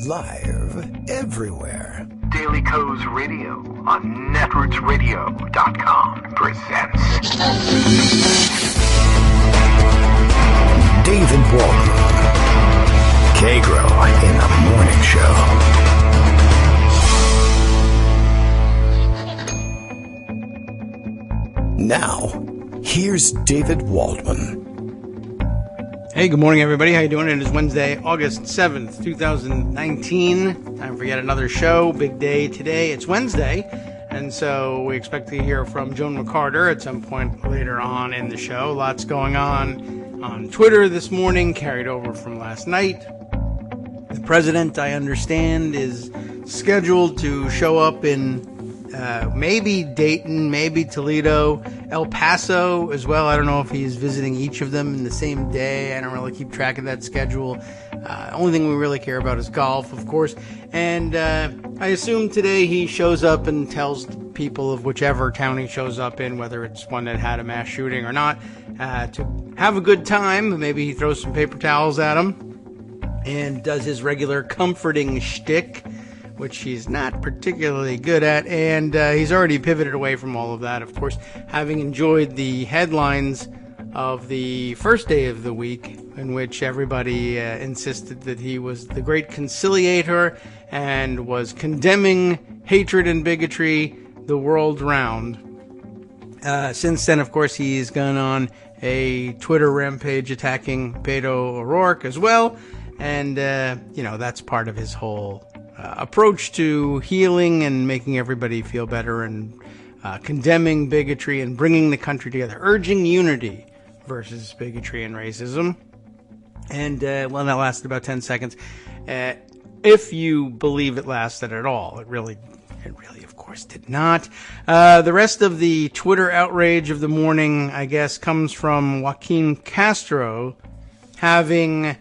Live everywhere. Daily Co's Radio on netrootsradio.com presents David Waldman. Kagro in the Morning Show. Now, here's David Waldman. Hey, good morning, everybody. How you doing? It is Wednesday, August 7th, 2019. Time for yet another show. Big day today. It's Wednesday, and so we expect to hear from Joan McCarter at some point later on in the show. Lots going on Twitter this morning, carried over from last night. The president, I understand, is scheduled to show up in maybe Dayton, maybe Toledo, El Paso as well. I don't know if he's visiting each of them in the same day. I don't really keep track of that schedule. Only thing we really care about is golf, of course. And I assume today he shows up and tells people of whichever town he shows up in, whether it's one that had a mass shooting or not, to have a good time. Maybe he throws some paper towels at them and does his regular comforting shtick, which he's not particularly good at, and he's already pivoted away from all of that, of course, having enjoyed the headlines of the first day of the week, in which everybody insisted that he was the great conciliator and was condemning hatred and bigotry the world round. Since then, of course, he's gone on a Twitter rampage attacking Beto O'Rourke as well, and, that's part of his whole approach to healing and making everybody feel better and condemning bigotry and bringing the country together, urging unity versus bigotry and racism. And, that lasted about 10 seconds. If you believe it lasted at all, it really, of course, did not. The rest of the Twitter outrage of the morning, I guess, comes from Joaquin Castro having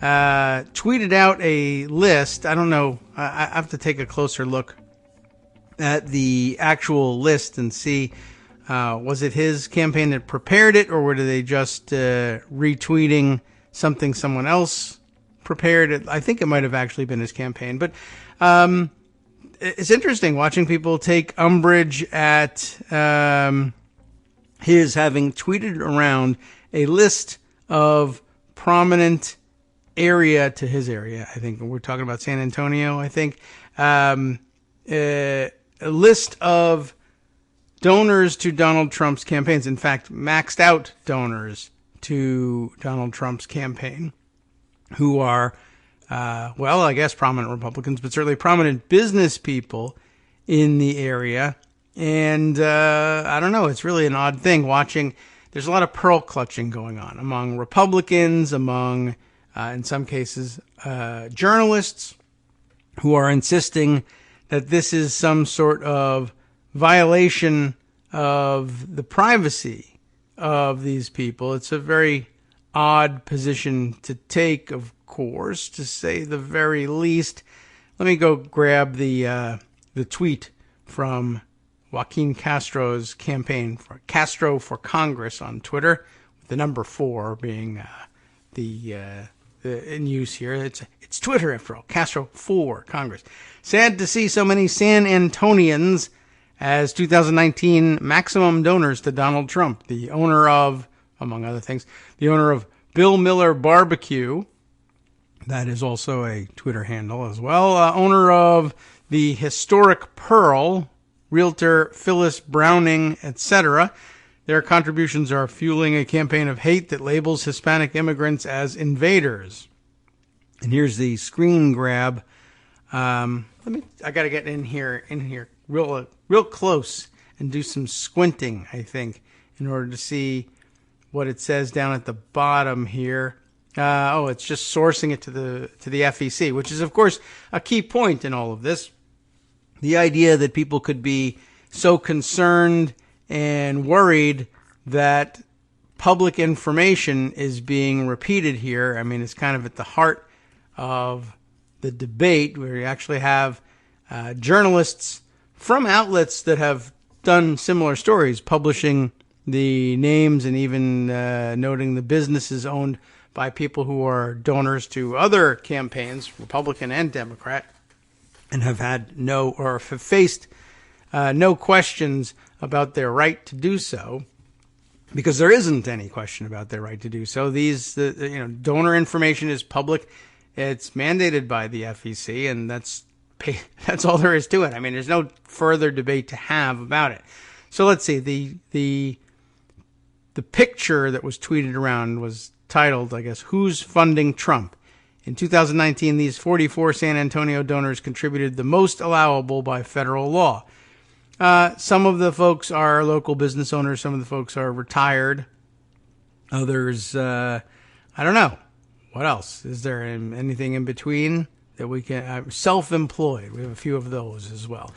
tweeted out a list. I don't know. I have to take a closer look at the actual list and see, was it his campaign that prepared it, or were they just retweeting something someone else prepared? I think it might have actually been his campaign. But it's interesting watching people take umbrage at his having tweeted around a list of prominent area to his area. I think we're talking about San Antonio. I think a list of donors to Donald Trump's campaigns. In fact, maxed out donors to Donald Trump's campaign, who are, I guess prominent Republicans, but certainly prominent business people in the area. And I don't know. It's really an odd thing watching. There's a lot of pearl clutching going on among Republicans, among in some cases, journalists who are insisting that this is some sort of violation of the privacy of these people. It's a very odd position to take, of course, to say the very least. Let me go grab the tweet from Joaquin Castro's campaign for Castro for Congress on Twitter, with the number 4 being in use here. It's Twitter, after all. Castro for Congress. Sad to see so many San Antonians as 2019 maximum donors to Donald Trump, the owner of, among other things, the owner of Bill Miller Barbecue. That is also a Twitter handle as well. Owner of the historic Pearl, realtor Phyllis Browning, etc. Their contributions are fueling a campaign of hate that labels Hispanic immigrants as invaders. And here's the screen grab. I got to get in here real close and do some squinting, I think, in order to see what it says down at the bottom here. It's just sourcing it to the FEC, which is, of course, a key point in all of this. The idea that people could be so concerned and worried that public information is being repeated here. I mean, it's kind of at the heart of the debate, where you actually have journalists from outlets that have done similar stories publishing the names and even noting the businesses owned by people who are donors to other campaigns, Republican and Democrat, and have had have faced no questions about their right to do so, because there isn't any question about their right to do so. Donor information is public. It's mandated by the FEC, and that's all there is to it. I mean, there's no further debate to have about it. So let's see. The picture that was tweeted around was titled, I guess, "Who's Funding Trump?" In 2019, these 44 San Antonio donors contributed the most allowable by federal law. Some of the folks are local business owners. Some of the folks are retired. Others, I don't know. What else? Is there anything in between that we can... self-employed. We have a few of those as well.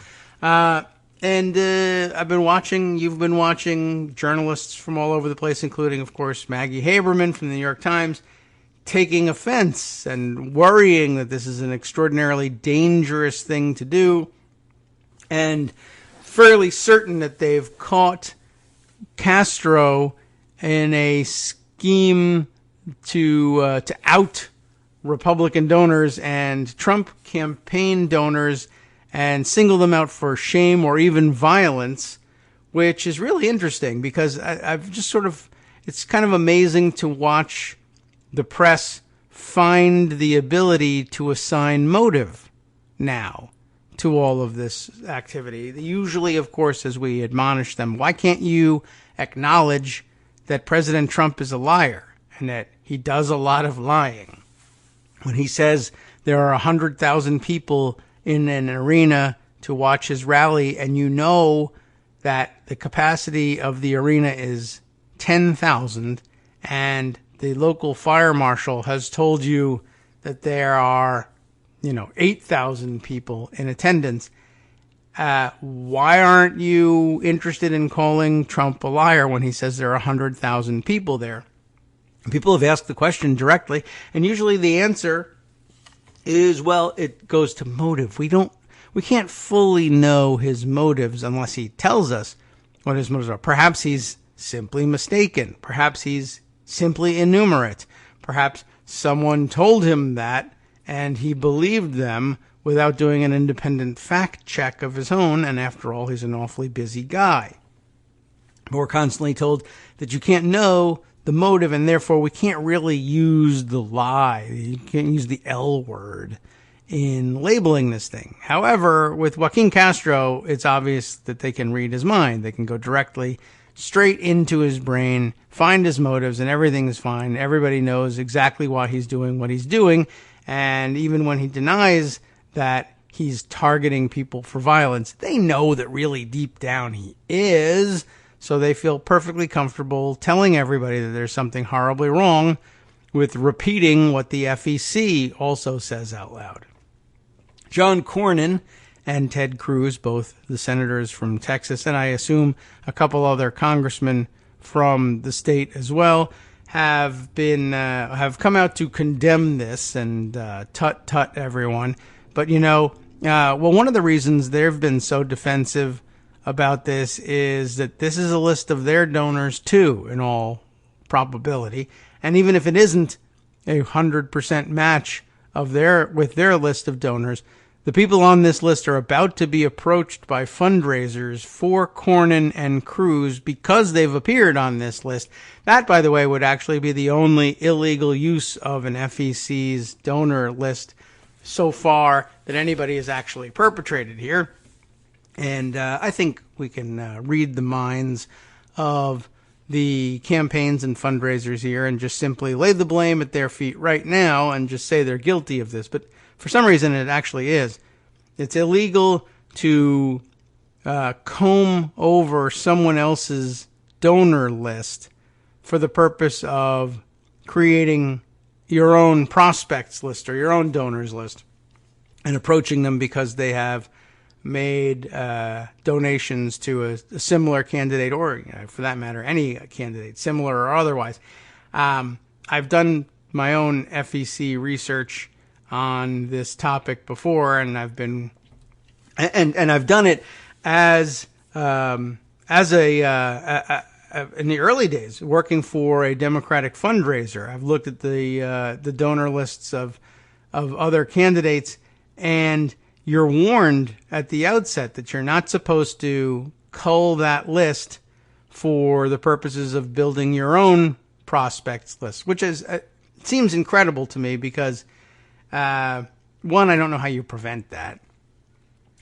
And I've been watching, you've been watching journalists from all over the place, including, of course, Maggie Haberman from the New York Times, taking offense and worrying that this is an extraordinarily dangerous thing to do, and fairly certain that they've caught Castro in a scheme to out Republican donors and Trump campaign donors and single them out for shame or even violence, which is really interesting because I've just it's kind of amazing to watch the press find the ability to assign motive now to all of this activity. Usually, of course, as we admonish them, why can't you acknowledge that President Trump is a liar and that he does a lot of lying? When he says there are 100,000 people in an arena to watch his rally, and you know that the capacity of the arena is 10,000, and the local fire marshal has told you that there are, 8,000 people in attendance. Why aren't you interested in calling Trump a liar when he says there are 100,000 people there? People have asked the question directly, and usually the answer is, well, it goes to motive. We can't fully know his motives unless he tells us what his motives are. Perhaps he's simply mistaken. Perhaps he's simply innumerate. Perhaps someone told him that and he believed them without doing an independent fact check of his own, and after all, he's an awfully busy guy. We're constantly told that you can't know the motive, and therefore we can't really use the lie. You can't use the L word in labeling this thing. However, with Joaquin Castro, it's obvious that they can read his mind. They can go directly straight into his brain, find his motives, and everything is fine. Everybody knows exactly why he's doing what he's doing, and even when he denies that he's targeting people for violence, they know that really deep down he is. So they feel perfectly comfortable telling everybody that there's something horribly wrong with repeating what the FEC also says out loud. John Cornyn and Ted Cruz, both the senators from Texas, and I assume a couple other congressmen from the state as well, have come out to condemn this and tut everyone. But one of the reasons they've been so defensive about this is that this is a list of their donors too, in all probability. And even if it isn't a 100% match with their list of donors, the people on this list are about to be approached by fundraisers for Cornyn and Cruz because they've appeared on this list. That, by the way, would actually be the only illegal use of an FEC's donor list so far that anybody has actually perpetrated here. And I think we can read the minds of the campaigns and fundraisers here and just simply lay the blame at their feet right now and just say they're guilty of this. But for some reason, it actually is. It's illegal to comb over someone else's donor list for the purpose of creating your own prospects list or your own donors list and approaching them because they have made donations to a similar candidate or, for that matter, any candidate, similar or otherwise. I've done my own FEC research on this topic before, and I've been and I've done it as in the early days, working for a Democratic fundraiser, I've looked at the donor lists of other candidates, and you're warned at the outset that you're not supposed to cull that list for the purposes of building your own prospects list, which is seems incredible to me because, one, I don't know how you prevent that.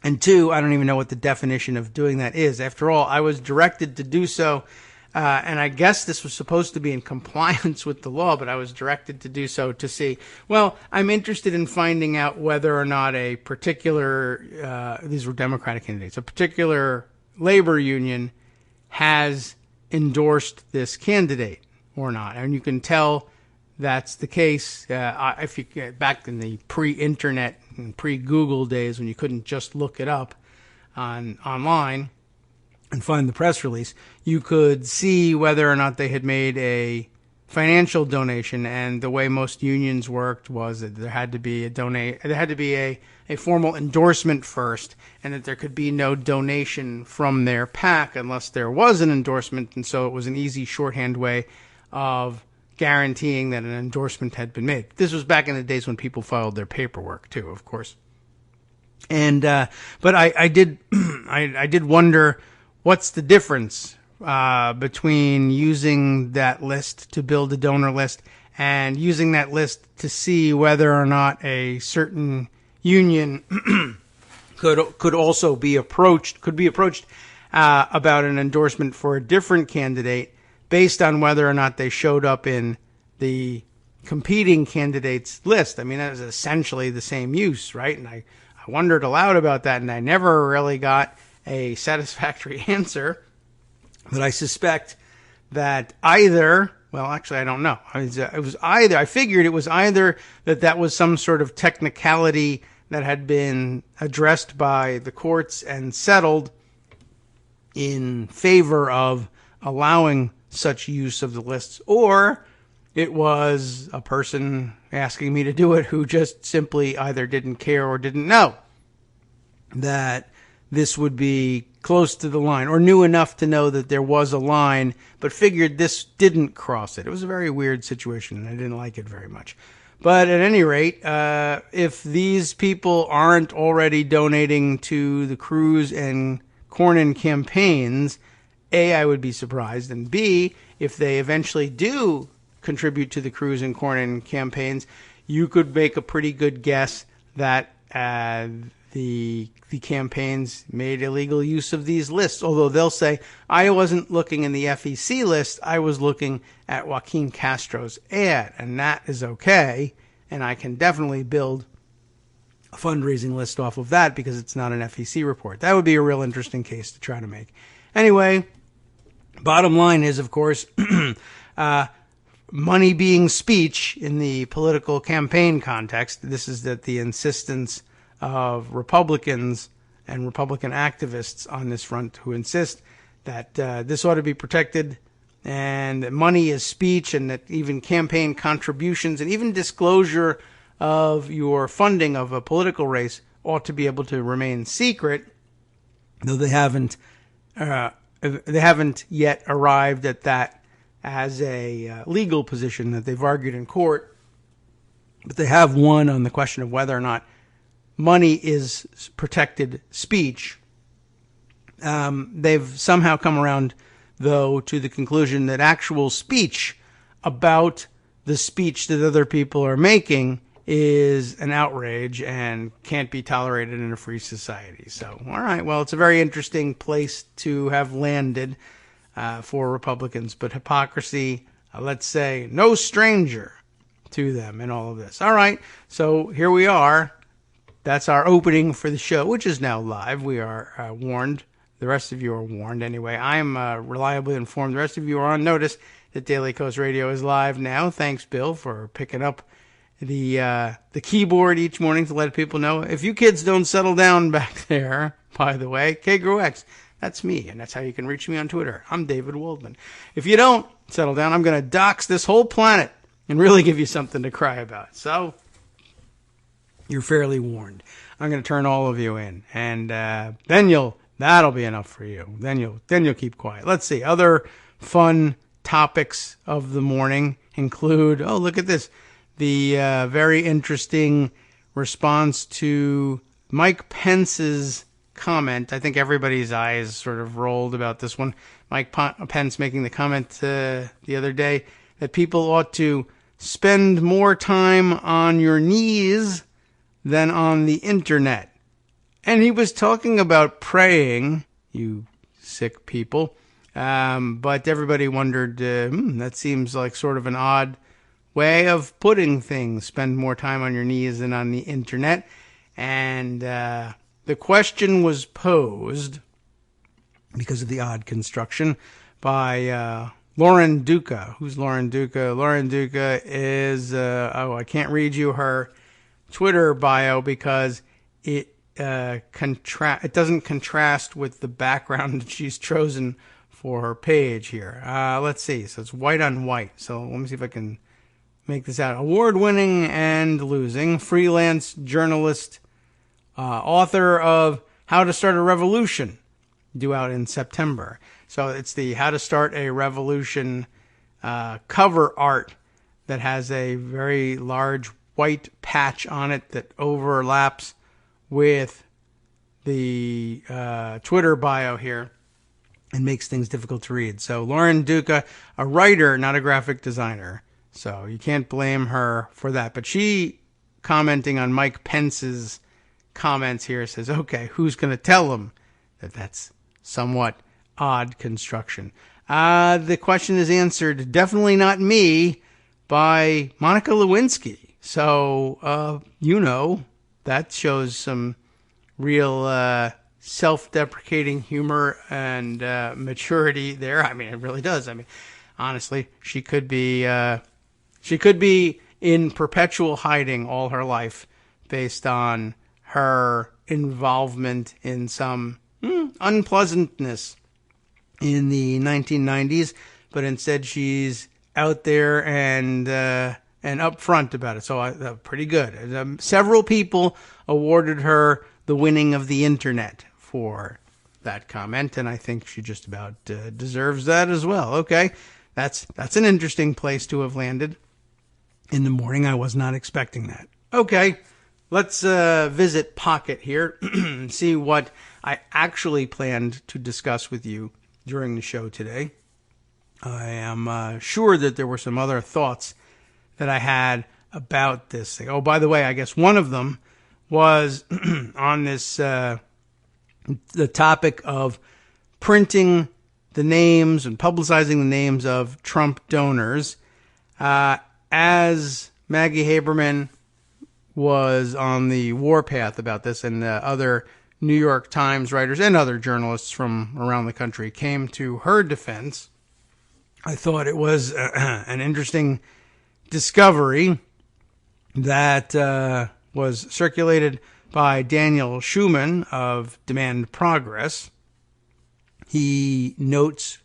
And two, I don't even know what the definition of doing that is. After all, I was directed to do so, and I guess this was supposed to be in compliance with the law, but I was directed to do so to see, well, I'm interested in finding out whether or not a particular, these were Democratic candidates, a particular labor union has endorsed this candidate or not. And you can tell that's the case if you get back in the pre-internet and pre-Google days when you couldn't just look it up online and find the press release. You could see whether or not they had made a financial donation, and the way most unions worked was that there had to be a formal endorsement first, and that there could be no donation from their PAC unless there was an endorsement, and so it was an easy shorthand way of guaranteeing that an endorsement had been made. This was back in the days when people filed their paperwork too, of course. And but I did I did wonder what's the difference between using that list to build a donor list and using that list to see whether or not a certain union could also be approached about an endorsement for a different candidate based on whether or not they showed up in the competing candidates list. I mean, that is essentially the same use, right? And I wondered aloud about that, and I never really got a satisfactory answer. But I suspect that either, well, actually, I don't know. I figured it was either that was some sort of technicality that had been addressed by the courts and settled in favor of allowing such use of the lists, or it was a person asking me to do it who just simply either didn't care or didn't know that this would be close to the line, or knew enough to know that there was a line, but figured this didn't cross it. It was a very weird situation, and I didn't like it very much. But at any rate, if these people aren't already donating to the Cruz and Cornyn campaigns, A, I would be surprised, and B, if they eventually do contribute to the Cruz and Cornyn campaigns, you could make a pretty good guess that the campaigns made illegal use of these lists. Although they'll say, I wasn't looking in the FEC list, I was looking at Joaquin Castro's ad, and that is okay, and I can definitely build a fundraising list off of that because it's not an FEC report. That would be a real interesting case to try to make. Anyway, bottom line is, of course, money being speech in the political campaign context. This is that the insistence of Republicans and Republican activists on this front who insist that this ought to be protected and that money is speech, and that even campaign contributions and even disclosure of your funding of a political race ought to be able to remain secret, though they haven't yet arrived at that as a legal position that they've argued in court. But they have won on the question of whether or not money is protected speech. They've somehow come around, though, to the conclusion that actual speech about the speech that other people are making is an outrage and can't be tolerated in a free society. So, all right, well, it's a very interesting place to have landed for Republicans, but hypocrisy, let's say, no stranger to them in all of this. All right, so here we are. That's our opening for the show, which is now live. We are warned. The rest of you are warned anyway. I am reliably informed. The rest of you are on notice that Daily Kos Radio is live now. Thanks, Bill, for picking up the keyboard each morning to let people know. If you kids don't settle down back there, by the way, Kagro X, that's me, and that's how you can reach me on Twitter. I'm David Waldman. If you don't settle down, I'm going to dox this whole planet and really give you something to cry about. So you're fairly warned. I'm going to turn all of you in, and then that'll be enough for you. Then you'll keep quiet. Let's see, other fun topics of the morning include, oh, look at this, the very interesting response to Mike Pence's comment. I think everybody's eyes sort of rolled about this one. Mike Pence making the comment the other day that people ought to spend more time on your knees than on the internet. And he was talking about praying, you sick people. But everybody wondered, that seems like sort of an odd way of putting things. Spend more time on your knees than on the internet. And the question was posed, because of the odd construction, by Lauren Duca. Who's Lauren Duca? Lauren Duca is, I can't read you her Twitter bio because it doesn't contrast with the background that she's chosen for her page here. Let's see. So it's white on white. So let me see if I can make this out. Award-winning and losing freelance journalist, author of How to Start a Revolution, due out in September. So it's the How to Start a Revolution cover art that has a very large white patch on it that overlaps with the Twitter bio here and makes things difficult to read. So Lauren Duca, a writer, not a graphic designer. So you can't blame her for that. But she, commenting on Mike Pence's comments here, says, okay, who's going to tell him that that's somewhat odd construction? The question is answered, definitely not me, by Monica Lewinsky. So, that shows some real self-deprecating humor and maturity there. I mean, it really does. I mean, honestly, she could be in perpetual hiding all her life based on her involvement in some unpleasantness in the 1990s, but instead she's out there and upfront about it. So pretty good. Several people awarded her the winning of the internet for that comment, and I think she just about deserves that as well. Okay, that's an interesting place to have landed in the morning. I was not expecting that. Okay, let's visit Pocket here and see what I actually planned to discuss with you during the show today. I am sure that there were some other thoughts that I had about this thing. Oh, by the way, I guess one of them was on this, the topic of printing the names and publicizing the names of Trump donors. As Maggie Haberman was on the warpath about this, and other New York Times writers and other journalists from around the country came to her defense, I thought it was an interesting discovery that was circulated by Daniel Schumann of Demand Progress. He notes,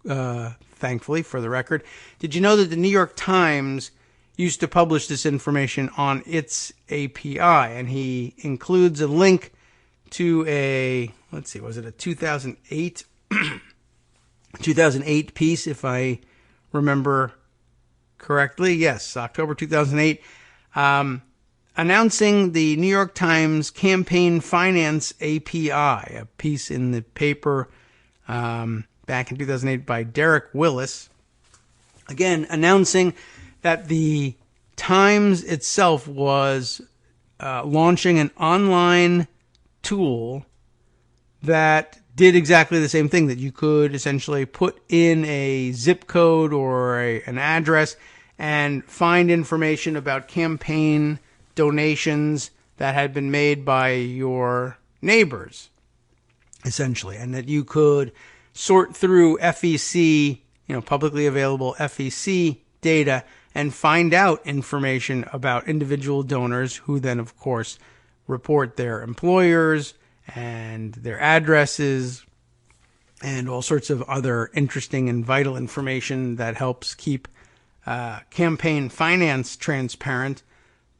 thankfully for the record, did you know that the New York Times used to publish this information on its API? And he includes a link to a, let's see, was it a 2008 piece, if I remember correctly? Yes, October 2008, announcing the New York Times Campaign Finance API, a piece in the paper back in 2008 by Derek Willis. Again, announcing that the Times itself was launching an online tool that did exactly the same thing, that you could essentially put in a zip code or an address and find information about campaign donations that had been made by your neighbors, essentially, and that you could sort through FEC, publicly available FEC data and find out information about individual donors, who then, of course, report their employers and their addresses and all sorts of other interesting and vital information that helps keep campaign finance transparent.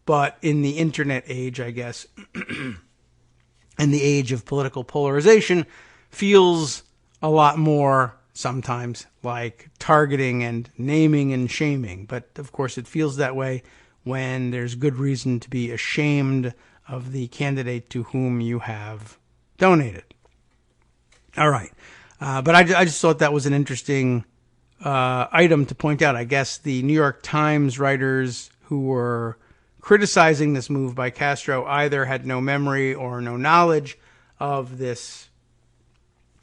But in the internet age, I guess, and the age of political polarization, feels a lot more sometimes like targeting and naming and shaming. But of course, it feels that way when there's good reason to be ashamed of the candidate to whom you have donated. All right. But I just thought that was an interesting item to point out. I guess the New York Times writers who were criticizing this move by Castro either had no memory or no knowledge of this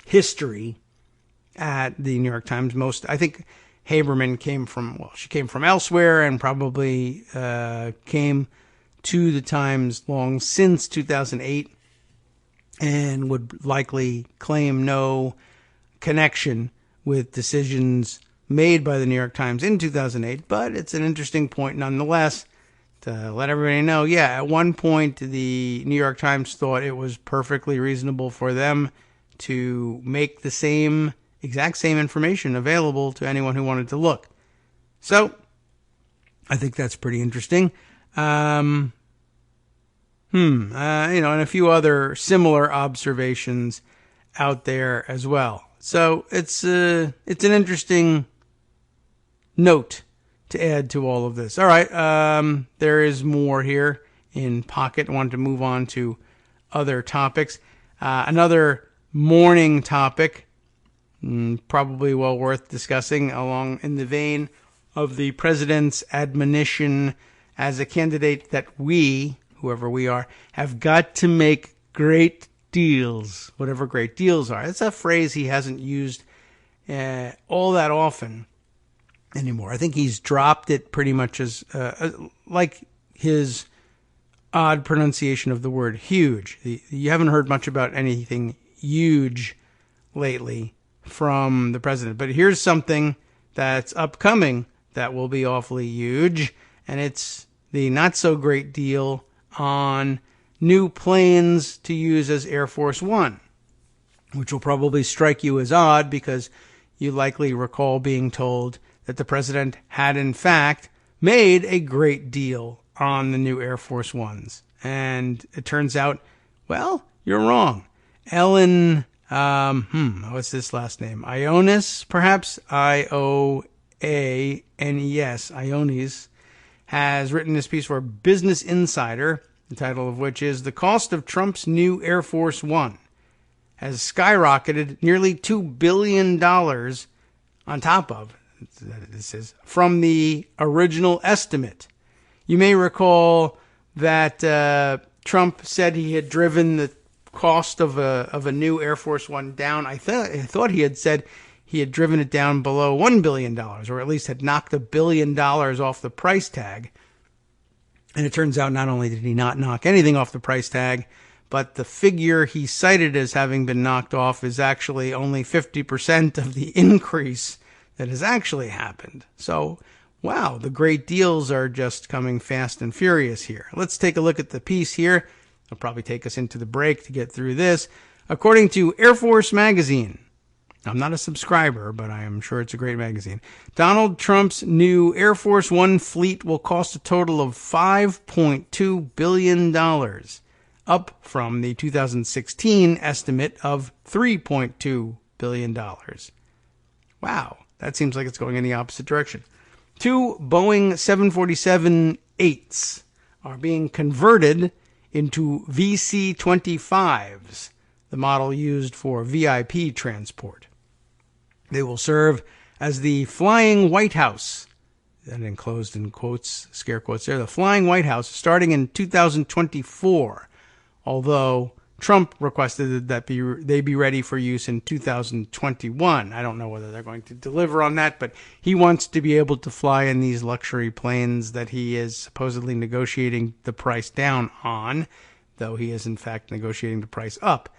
history at the New York Times. I think Haberman came from elsewhere and probably came to the Times long since 2008 and would likely claim no connection with decisions made by the New York Times in 2008. But it's an interesting point nonetheless to let everybody know, at one point the New York Times thought it was perfectly reasonable for them to make the exact same information available to anyone who wanted to look. So, I think that's pretty interesting. And a few other similar observations out there as well. So it's an interesting note to add to all of this. All right, there is more here in pocket. I wanted to move on to other topics. Another morning topic, probably well worth discussing, along in the vein of the president's admonition as a candidate that we, whoever we are, have got to make great deals, whatever great deals are. It's a phrase he hasn't used all that often anymore. I think he's dropped it pretty much as like his odd pronunciation of the word huge. You haven't heard much about anything huge lately from the president. But here's something that's upcoming that will be awfully huge, and it's the not so great deal on new planes to use as Air Force One, which will probably strike you as odd because you likely recall being told that the president had in fact made a great deal on the new Air Force Ones. And it turns out, well, you're wrong. Ellen, what's this last name? Ioannis, perhaps? Ioanes, Ioannis, has written this piece for Business Insider, the title of which is "The Cost of Trump's New Air Force One Has Skyrocketed Nearly $2 billion on top of," this is, "from the original estimate." You may recall that Trump said he had driven the cost of a new Air Force One down. I thought he had said he had driven it down below $1 billion, or at least had knocked $1 billion off the price tag. And it turns out not only did he not knock anything off the price tag, but the figure he cited as having been knocked off is actually only 50% of the increase that has actually happened. So, wow, the great deals are just coming fast and furious here. Let's take a look at the piece here. It'll probably take us into the break to get through this. According to Air Force Magazine, I'm not a subscriber, but I am sure it's a great magazine, Donald Trump's new Air Force One fleet will cost a total of $5.2 billion, up from the 2016 estimate of $3.2 billion. Wow, that seems like it's going in the opposite direction. 2 Boeing 747-8s are being converted into VC-25s, the model used for VIP transport. They will serve as the Flying White House, and enclosed in quotes, scare quotes there, the Flying White House, starting in 2024, although Trump requested that they be ready for use in 2021. I don't know whether they're going to deliver on that, but he wants to be able to fly in these luxury planes that he is supposedly negotiating the price down on, though he is in fact negotiating the price up.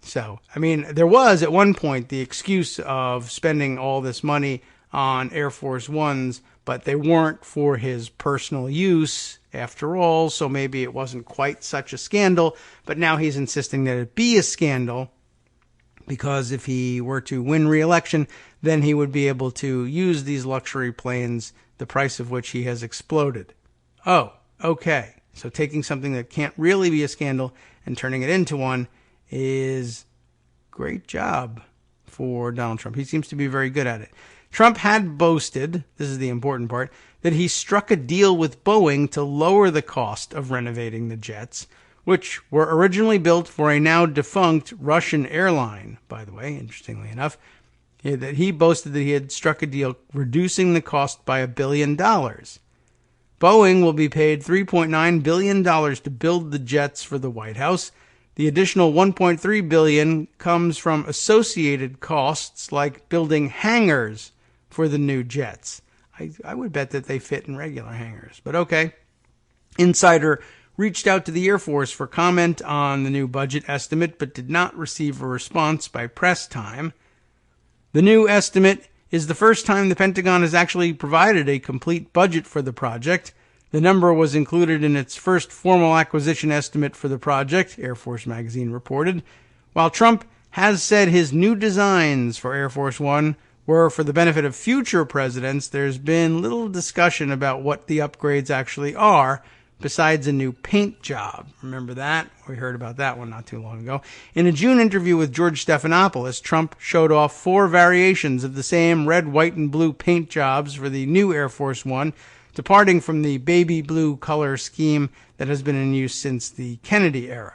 So, I mean, there was at one point the excuse of spending all this money on Air Force Ones, but they weren't for his personal use after all, so maybe it wasn't quite such a scandal. But now he's insisting that it be a scandal, because if he were to win re-election, then he would be able to use these luxury planes, the price of which he has exploded. Oh, okay. So taking something that can't really be a scandal and turning it into one is great job for Donald Trump. He seems to be very good at it. Trump had boasted, this is the important part, that he struck a deal with Boeing to lower the cost of renovating the jets, which were originally built for a now defunct Russian airline, by the way, interestingly enough. That he boasted that he had struck a deal reducing the cost by $1 billion. Boeing will be paid $3.9 billion to build the jets for the White House. The additional $1.3 billion comes from associated costs like building hangars for the new jets. I would bet that they fit in regular hangars, but okay. Insider reached out to the Air Force for comment on the new budget estimate, but did not receive a response by press time. The new estimate is the first time the Pentagon has actually provided a complete budget for the project. The number was included in its first formal acquisition estimate for the project, Air Force magazine reported. While Trump has said his new designs for Air Force One were for the benefit of future presidents, there's been little discussion about what the upgrades actually are, besides a new paint job. Remember that? We heard about that one not too long ago. In a June interview with George Stephanopoulos, Trump showed off 4 variations of the same red, white, and blue paint jobs for the new Air Force One, departing from the baby blue color scheme that has been in use since the Kennedy era.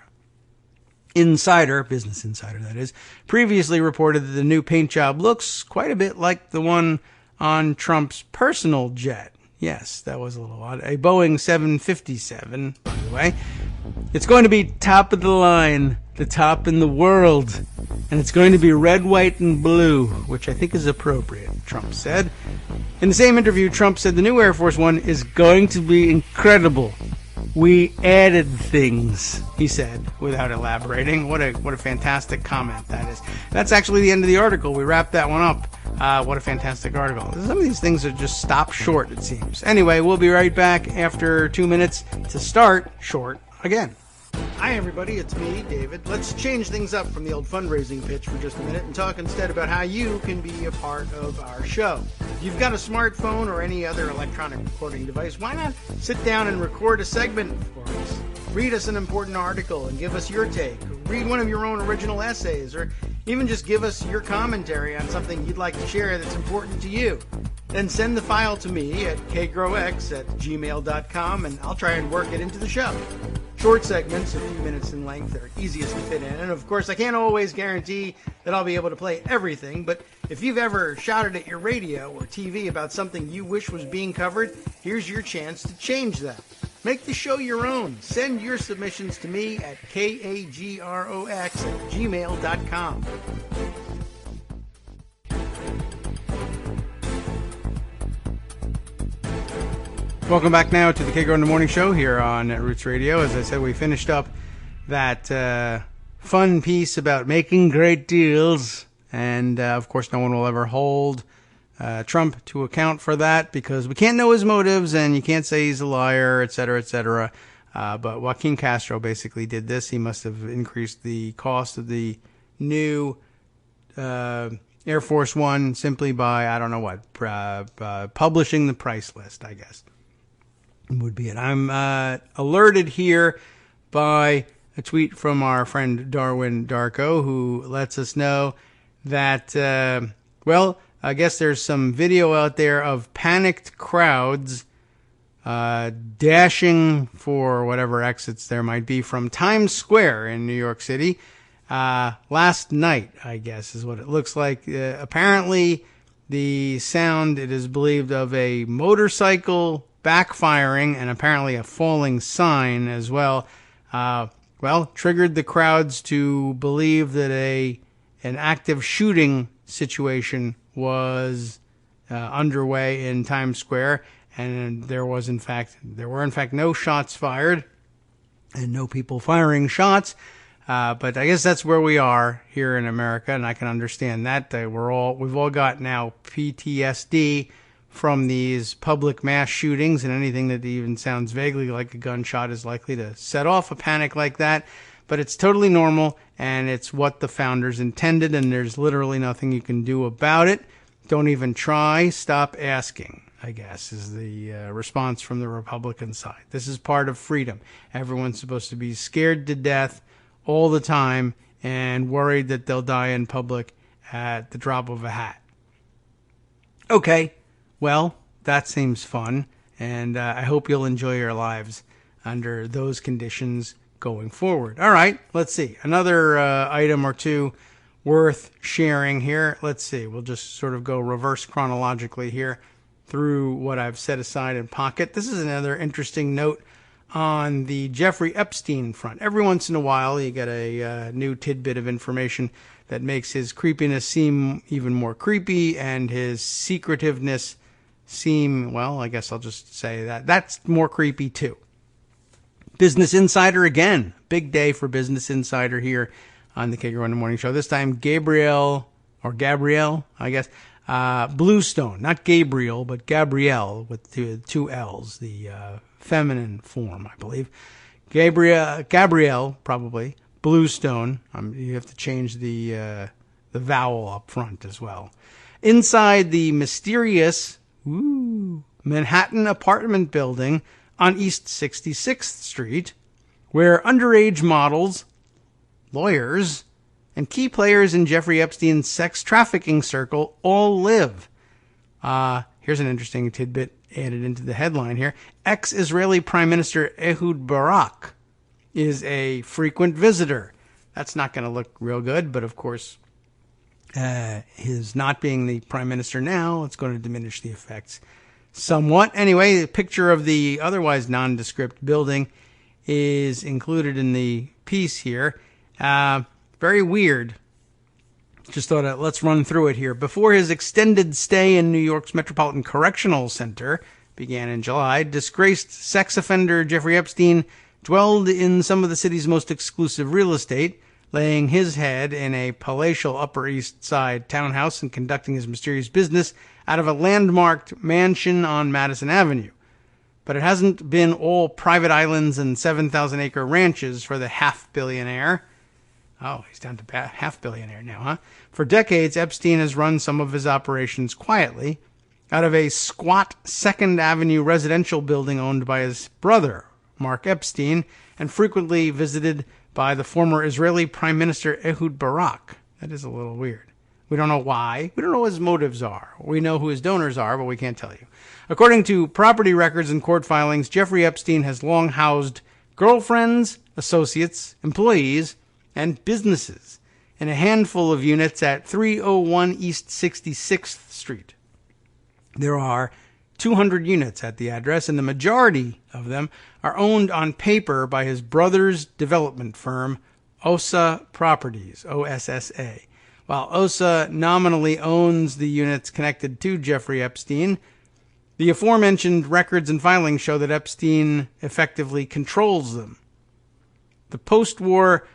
Insider, Business Insider that is, previously reported that the new paint job looks quite a bit like the one on Trump's personal jet. Yes, that was a little odd. A Boeing 757, by the way. It's going to be top of the line, the top in the world. And it's going to be red, white, and blue, which I think is appropriate, Trump said. In the same interview, Trump said the new Air Force One is going to be incredible. We added things, he said, without elaborating. What a fantastic comment that is. That's actually the end of the article. We wrapped that one up. What a fantastic article. Some of these things are just stop short, it seems. Anyway, we'll be right back after 2 minutes to start short again. Hi, everybody. It's me, David. Let's change things up from the old fundraising pitch for just a minute and talk instead about how you can be a part of our show. If you've got a smartphone or any other electronic recording device, why not sit down and record a segment for us? Read us an important article and give us your take. Read one of your own original essays, or even just give us your commentary on something you'd like to share that's important to you. Then send the file to me at kagrox@gmail.com, and I'll try and work it into the show. Short segments, a few minutes in length, are easiest to fit in. And of course, I can't always guarantee that I'll be able to play everything, but if you've ever shouted at your radio or TV about something you wish was being covered, here's your chance to change that. Make the show your own. Send your submissions to me at kagrox@gmail.com. Welcome back now to the Kagro in the Morning Show here on Roots Radio. As I said, we finished up that fun piece about making great deals. And, of course, no one will ever hold Trump to account for that because we can't know his motives and you can't say he's a liar, et cetera, et cetera. But Joaquin Castro basically did this. He must have increased the cost of the new Air Force One simply by, I don't know what, publishing the price list, I guess. Would be it. I'm alerted here by a tweet from our friend Darwin Darko, who lets us know that, I guess there's some video out there of panicked crowds dashing for whatever exits there might be from Times Square in New York City last night, I guess, is what it looks like. Apparently, the sound, it is believed, of a motorcycle backfiring and apparently a falling sign as well, triggered the crowds to believe that an active shooting situation was underway in Times Square, and there were in fact no shots fired and no people firing shots. But I guess that's where we are here in America, and I can understand that. We've all got now PTSD from these public mass shootings, and anything that even sounds vaguely like a gunshot is likely to set off a panic like that. But it's totally normal, and it's what the founders intended, and there's literally nothing you can do about it. Don't even try. Stop asking, I guess, is the response from the Republican side. This is part of freedom. Everyone's supposed to be scared to death all the time and worried that they'll die in public at the drop of a hat. Okay, well, that seems fun, and I hope you'll enjoy your lives under those conditions going forward. All right, let's see. Another item or two worth sharing here. Let's see. We'll just sort of go reverse chronologically here through what I've set aside in pocket. This is another interesting note on the Jeffrey Epstein front. Every once in a while, you get a new tidbit of information that makes his creepiness seem even more creepy and his secretiveness seem, well, I guess I'll just say that's more creepy too. Business Insider again. Big day for Business Insider here on the Kagro in the Morning Show. This time, Gabrielle, I guess, Bluestone. Not Gabriel, but Gabrielle with two L's, the feminine form, I believe. Gabrielle, probably. Bluestone. You have to change the vowel up front as well. Inside the mysterious Manhattan apartment building on East 66th Street, where underage models, lawyers, and key players in Jeffrey Epstein's sex trafficking circle all live. Here's an interesting tidbit added into the headline here. Ex-Israeli Prime Minister Ehud Barak is a frequent visitor. That's not going to look real good, but of course, his not being the prime minister now, it's going to diminish the effects somewhat. Anyway, the picture of the otherwise nondescript building is included in the piece here. Very weird. Just thought let's run through it here. Before his extended stay in New York's Metropolitan Correctional Center began in July, disgraced sex offender Jeffrey Epstein dwelled in some of the city's most exclusive real estate, laying his head in a palatial Upper East Side townhouse and conducting his mysterious business out of a landmarked mansion on Madison Avenue. But it hasn't been all private islands and 7,000-acre ranches for the half-billionaire. Oh, he's down to half-billionaire now, huh? For decades, Epstein has run some of his operations quietly out of a squat 2nd Avenue residential building owned by his brother, Mark Epstein, and frequently visited by the former Israeli Prime Minister Ehud Barak. That is a little weird. We don't know why. We don't know what his motives are. We know who his donors are, but we can't tell you. According to property records and court filings, Jeffrey Epstein has long housed girlfriends, associates, employees, and businesses in a handful of units at 301 East 66th Street. There are 200 units at the address, and the majority of them are owned on paper by his brother's development firm, OSA Properties, OSSA. While OSA nominally owns the units connected to Jeffrey Epstein, the aforementioned records and filings show that Epstein effectively controls them. The post-war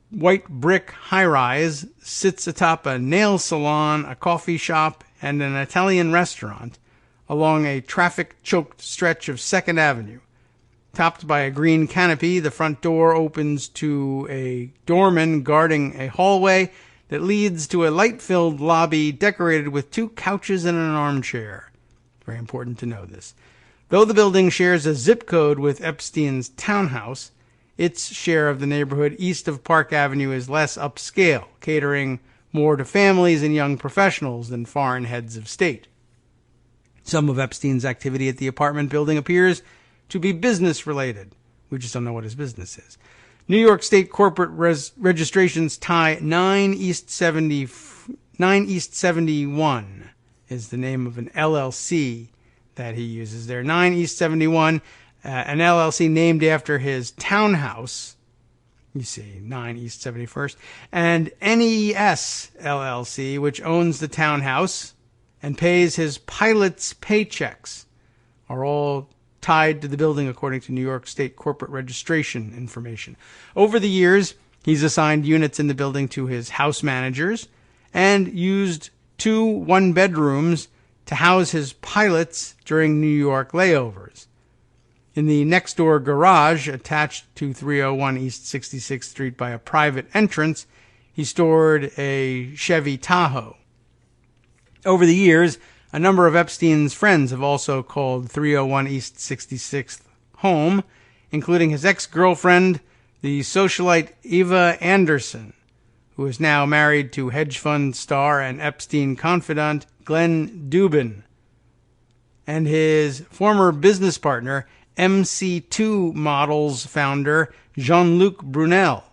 white brick high-rise sits atop a nail salon, a coffee shop, and an Italian restaurant along a traffic-choked stretch of 2nd Avenue. Topped by a green canopy, the front door opens to a doorman guarding a hallway that leads to a light-filled lobby decorated with 2 couches and an armchair. Very important to know this. Though the building shares a zip code with Epstein's townhouse, its share of the neighborhood east of Park Avenue is less upscale, catering more to families and young professionals than foreign heads of state. Some of Epstein's activity at the apartment building appears to be business-related. We just don't know what his business is. New York State corporate registrations tie 9 East 71 is the name of an LLC that he uses there. 9 East 71, an LLC named after his townhouse. You see, 9 East 71st. And NES LLC, which owns the townhouse and pays his pilots' paychecks, are all tied to the building according to New York State corporate registration information. Over the years, he's assigned units in the building to his house managers and used 2 one-bedrooms to house his pilots during New York layovers. In the next-door garage, attached to 301 East 66th Street by a private entrance, he stored a Chevy Tahoe. Over the years, a number of Epstein's friends have also called 301 East 66th home, including his ex-girlfriend, the socialite Eva Anderson, who is now married to hedge fund star and Epstein confidant Glenn Dubin, and his former business partner, MC2 Models founder Jean-Luc Brunel.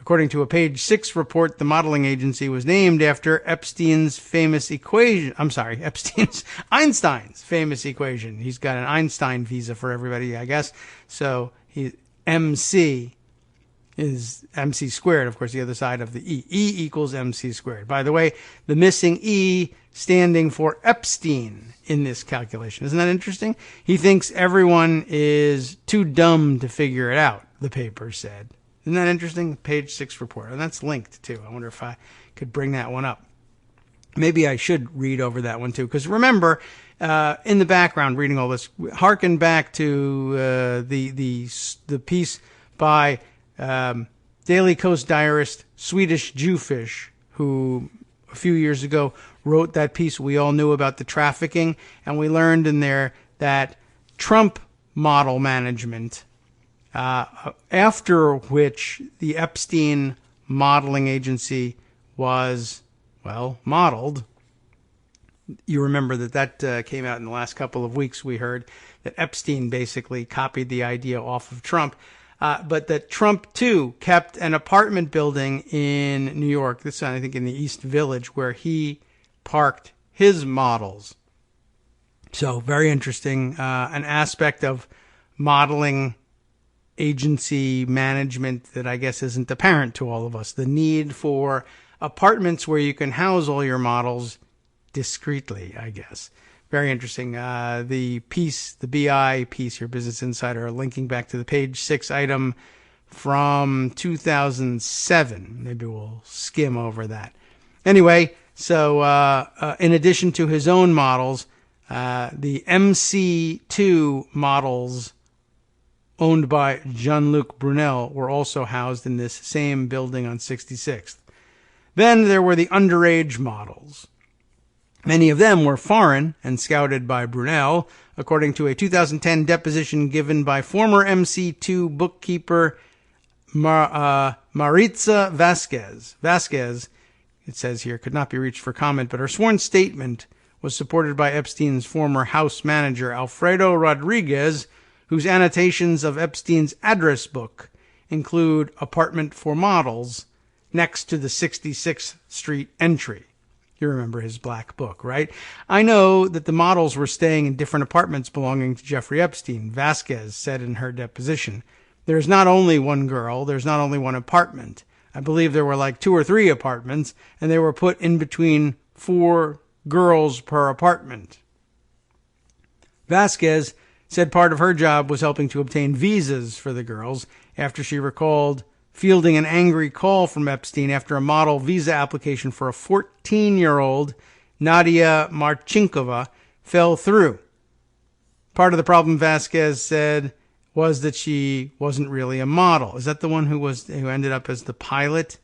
According to a Page 6 report, the modeling agency was named after Einstein's famous equation. He's got an Einstein visa for everybody, I guess. So MC is MC squared, of course, the other side of the E. E equals MC squared. By the way, the missing E standing for Epstein in this calculation. Isn't that interesting? He thinks everyone is too dumb to figure it out, the paper said. Isn't that interesting? Page 6 report. And that's linked, too. I wonder if I could bring that one up. Maybe I should read over that one, too. Because remember, in the background, reading all this, harken back to the piece by Daily Coast diarist Swedish Jewfish, who a few years ago wrote that piece we all knew about the trafficking. And we learned in there that Trump model management, after which the Epstein modeling agency was, well, modeled. You remember that came out in the last couple of weeks. We heard that Epstein basically copied the idea off of Trump, but that Trump, too, kept an apartment building in New York, this one, I think, in the East Village, where he parked his models. So very interesting, an aspect of modeling agency management that I guess isn't apparent to all of us. The need for apartments where you can house all your models discreetly, I guess. Very interesting. The piece, the BI piece here, Business Insider, linking back to the Page 6 item from 2007. Maybe we'll skim over that. Anyway, so in addition to his own models, the MC2 models owned by Jean-Luc Brunel were also housed in this same building on 66th. Then there were the underage models. Many of them were foreign and scouted by Brunel, according to a 2010 deposition given by former MC2 bookkeeper Maritza Vasquez. Vasquez, it says here, could not be reached for comment, but her sworn statement was supported by Epstein's former house manager, Alfredo Rodriguez, whose annotations of Epstein's address book include apartment for models next to the 66th Street entry. You remember his black book, right? I know that the models were staying in different apartments belonging to Jeffrey Epstein, Vasquez said in her deposition. There's not only one girl, there's not only one apartment. I believe there were like 2 or 3 apartments, and they were put in between 4 girls per apartment. Vasquez said part of her job was helping to obtain visas for the girls after she recalled fielding an angry call from Epstein after a model visa application for a 14-year-old, Nadia Marchinkova, fell through. Part of the problem, Vasquez said, was that she wasn't really a model. Is that the one who ended up as the pilot?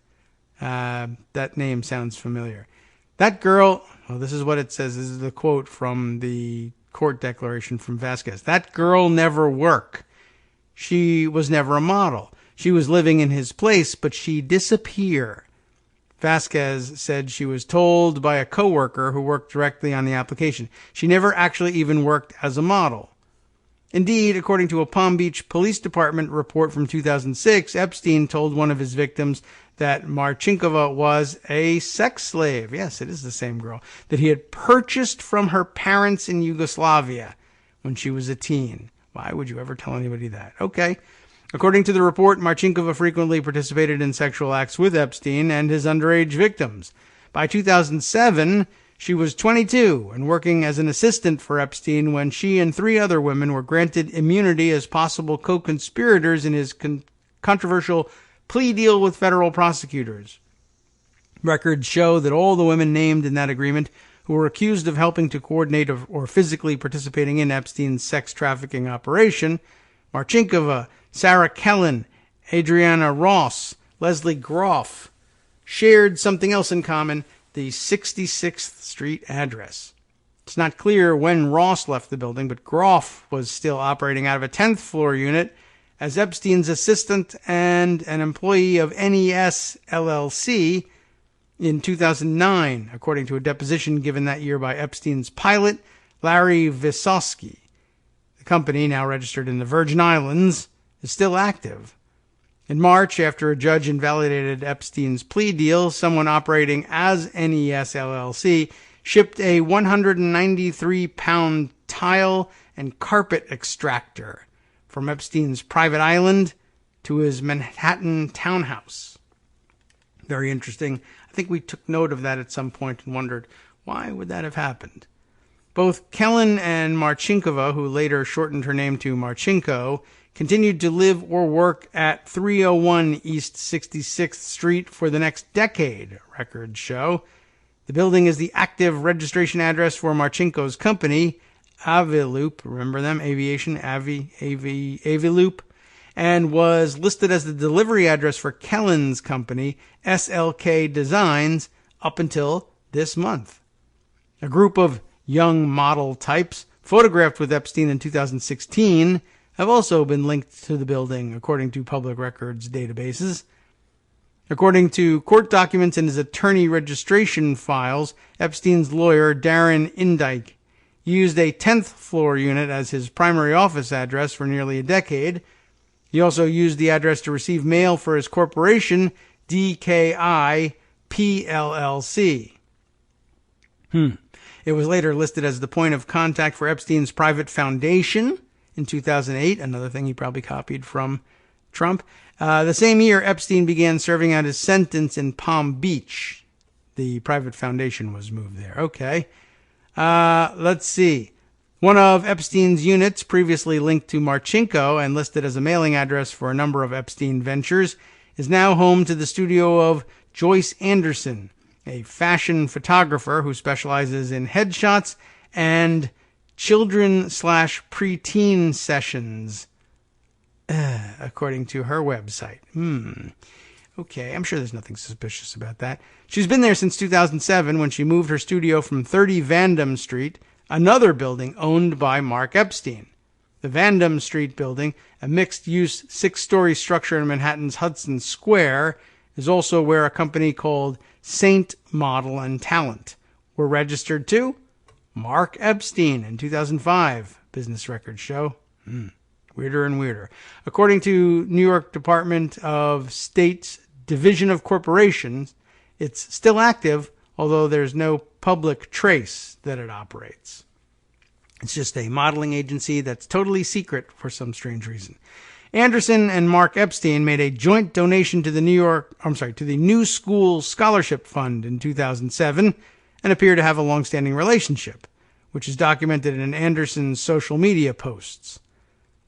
That name sounds familiar. That girl, this is what it says. This is the quote from the court declaration from Vasquez. That girl never worked. She was never a model. She was living in his place, but she disappeared. Vasquez said she was told by a coworker who worked directly on the application. She never actually even worked as a model. Indeed, according to a Palm Beach Police Department report from 2006, Epstein told one of his victims that Marchinkova was a sex slave. Yes, it is the same girl that he had purchased from her parents in Yugoslavia when she was a teen. Why would you ever tell anybody that? Okay. According to the report, Marchinkova frequently participated in sexual acts with Epstein and his underage victims. By 2007, she was 22 and working as an assistant for Epstein when she and 3 other women were granted immunity as possible co-conspirators in his controversial plea deal with federal prosecutors. Records show that all the women named in that agreement who were accused of helping to coordinate or physically participating in Epstein's sex trafficking operation, Marchinkova, Sarah Kellen, Adriana Ross, Leslie Groff, shared something else in common, the 66th Street address. It's not clear when Ross left the building, but Groff was still operating out of a 10th floor unit as Epstein's assistant and an employee of NES LLC in 2009, according to a deposition given that year by Epstein's pilot, Larry Vysotsky. The company, now registered in the Virgin Islands, is still active. In March, after a judge invalidated Epstein's plea deal, someone operating as NES LLC shipped a 193-pound tile and carpet extractor from Epstein's private island to his Manhattan townhouse. Very interesting. I think we took note of that at some point and wondered, why would that have happened? Both Kellen and Marchinkova, who later shortened her name to Marchenko, continued to live or work at 301 East 66th Street for the next decade, records show. The building is the active registration address for Marchenko's company, Aviloop, remember them? Aviation, Aviloop, and was listed as the delivery address for Kellen's company, SLK Designs, up until this month. A group of young model types photographed with Epstein in 2016 have also been linked to the building, according to public records databases. According to court documents and his attorney registration files, Epstein's lawyer, Darren Indyke, used a 10th floor unit as his primary office address for nearly a decade. He also used the address to receive mail for his corporation, DKI PLLC. It was later listed as the point of contact for Epstein's private foundation in 2008, another thing he probably copied from Trump. The same year, Epstein began serving out his sentence in Palm Beach. The private foundation was moved there. Okay. Let's see. One of Epstein's units, previously linked to Marchenko and listed as a mailing address for a number of Epstein ventures, is now home to the studio of Joyce Anderson, a fashion photographer who specializes in headshots and children/preteen sessions, according to her website. Okay, I'm sure there's nothing suspicious about that. She's been there since 2007 when she moved her studio from 30 Vandam Street, another building owned by Mark Epstein. The Vandam Street building, a mixed-use 6-story structure in Manhattan's Hudson Square, is also where a company called Saint Model and Talent were registered to Mark Epstein in 2005, business records show. Weirder and weirder. According to New York Department of State's Division of Corporations, it's still active, although there's no public trace that it operates. It's just a modeling agency that's totally secret for some strange reason. Anderson and Mark Epstein made a joint donation to the New School Scholarship Fund in 2007 and appear to have a long-standing relationship, which is documented in Anderson's social media posts.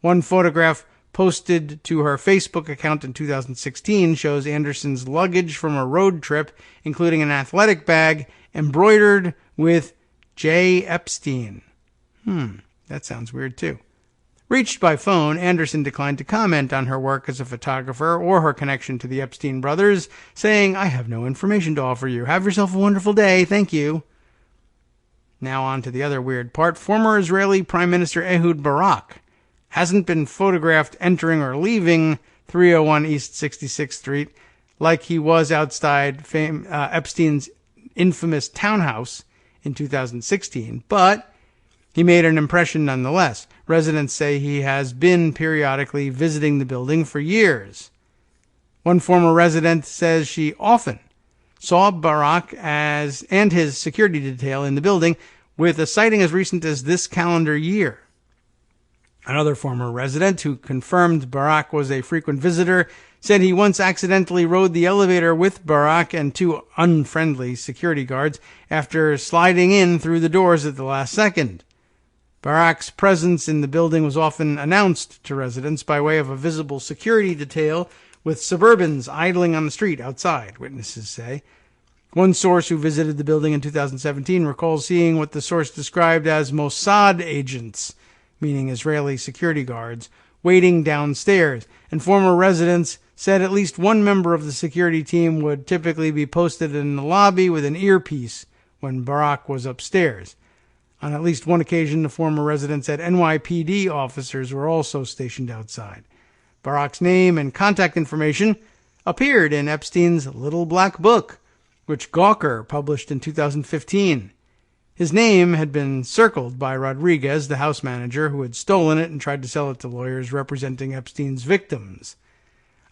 One photograph posted to her Facebook account in 2016 shows Anderson's luggage from a road trip, including an athletic bag embroidered with J. Epstein. That sounds weird too. Reached by phone, Anderson declined to comment on her work as a photographer or her connection to the Epstein brothers, saying, "I have no information to offer you. Have yourself a wonderful day. Thank you." Now on to the other weird part. Former Israeli Prime Minister Ehud Barak hasn't been photographed entering or leaving 301 East 66th Street like he was outside Epstein's infamous townhouse in 2016, but he made an impression nonetheless. Residents say he has been periodically visiting the building for years. One former resident says she often saw Barak and his security detail in the building, with a sighting as recent as this calendar year. Another former resident, who confirmed Barak was a frequent visitor, said he once accidentally rode the elevator with Barak and 2 unfriendly security guards after sliding in through the doors at the last second. Barak's presence in the building was often announced to residents by way of a visible security detail with Suburbans idling on the street outside, witnesses say. One source who visited the building in 2017 recalls seeing what the source described as Mossad agents, meaning Israeli security guards, waiting downstairs, and former residents said at least one member of the security team would typically be posted in the lobby with an earpiece when Barak was upstairs. On at least one occasion, the former resident said NYPD officers were also stationed outside. Barack's name and contact information appeared in Epstein's Little Black Book, which Gawker published in 2015. His name had been circled by Rodriguez, the house manager, who had stolen it and tried to sell it to lawyers representing Epstein's victims.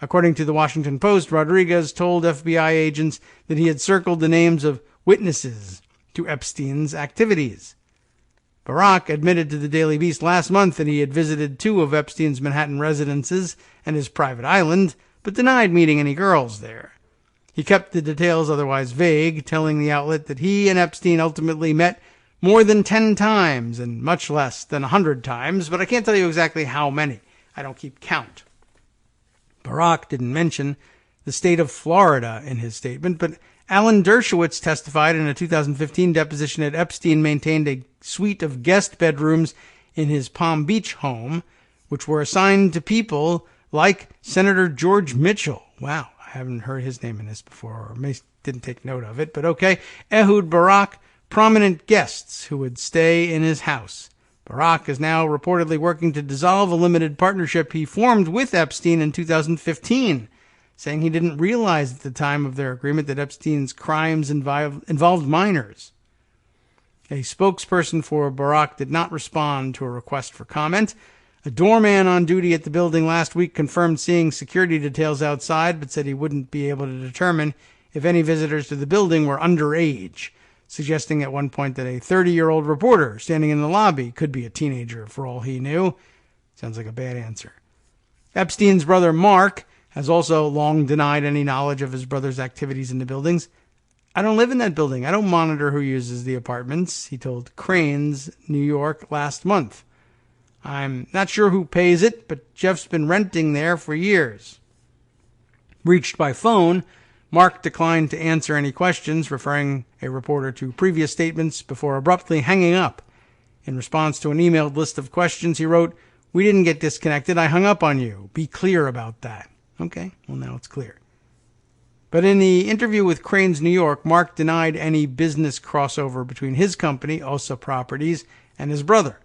According to the Washington Post, Rodriguez told FBI agents that he had circled the names of witnesses to Epstein's activities. Barack admitted to the Daily Beast last month that he had visited 2 of Epstein's Manhattan residences and his private island, but denied meeting any girls there. He kept the details otherwise vague, telling the outlet that he and Epstein ultimately met more than 10 times and much less than 100 times, but I can't tell you exactly how many. I don't keep count. Barack didn't mention the state of Florida in his statement, but Alan Dershowitz testified in a 2015 deposition that Epstein maintained a suite of guest bedrooms in his Palm Beach home, which were assigned to people like Senator George Mitchell. Wow, I haven't heard his name in this before, or didn't take note of it, but okay. Ehud Barak, prominent guests who would stay in his house. Barack is now reportedly working to dissolve a limited partnership he formed with Epstein in 2015, saying he didn't realize at the time of their agreement that Epstein's crimes involved minors. A spokesperson for Barack did not respond to a request for comment. A doorman on duty at the building last week confirmed seeing security details outside, but said he wouldn't be able to determine if any visitors to the building were underage, suggesting at one point that a 30-year-old reporter standing in the lobby could be a teenager for all he knew. Sounds like a bad answer. Epstein's brother Mark has also long denied any knowledge of his brother's activities in the buildings. I don't live in that building. I don't monitor who uses the apartments, he told Crain's New York last month. I'm not sure who pays it, but Jeff's been renting there for years. Reached by phone, Mark declined to answer any questions, referring a reporter to previous statements before abruptly hanging up. In response to an emailed list of questions, he wrote, "We didn't get disconnected. I hung up on you. Be clear about that." Okay, well, now it's clear. But in the interview with Crain's New York, Mark denied any business crossover between his company, OSA Properties, and his brother.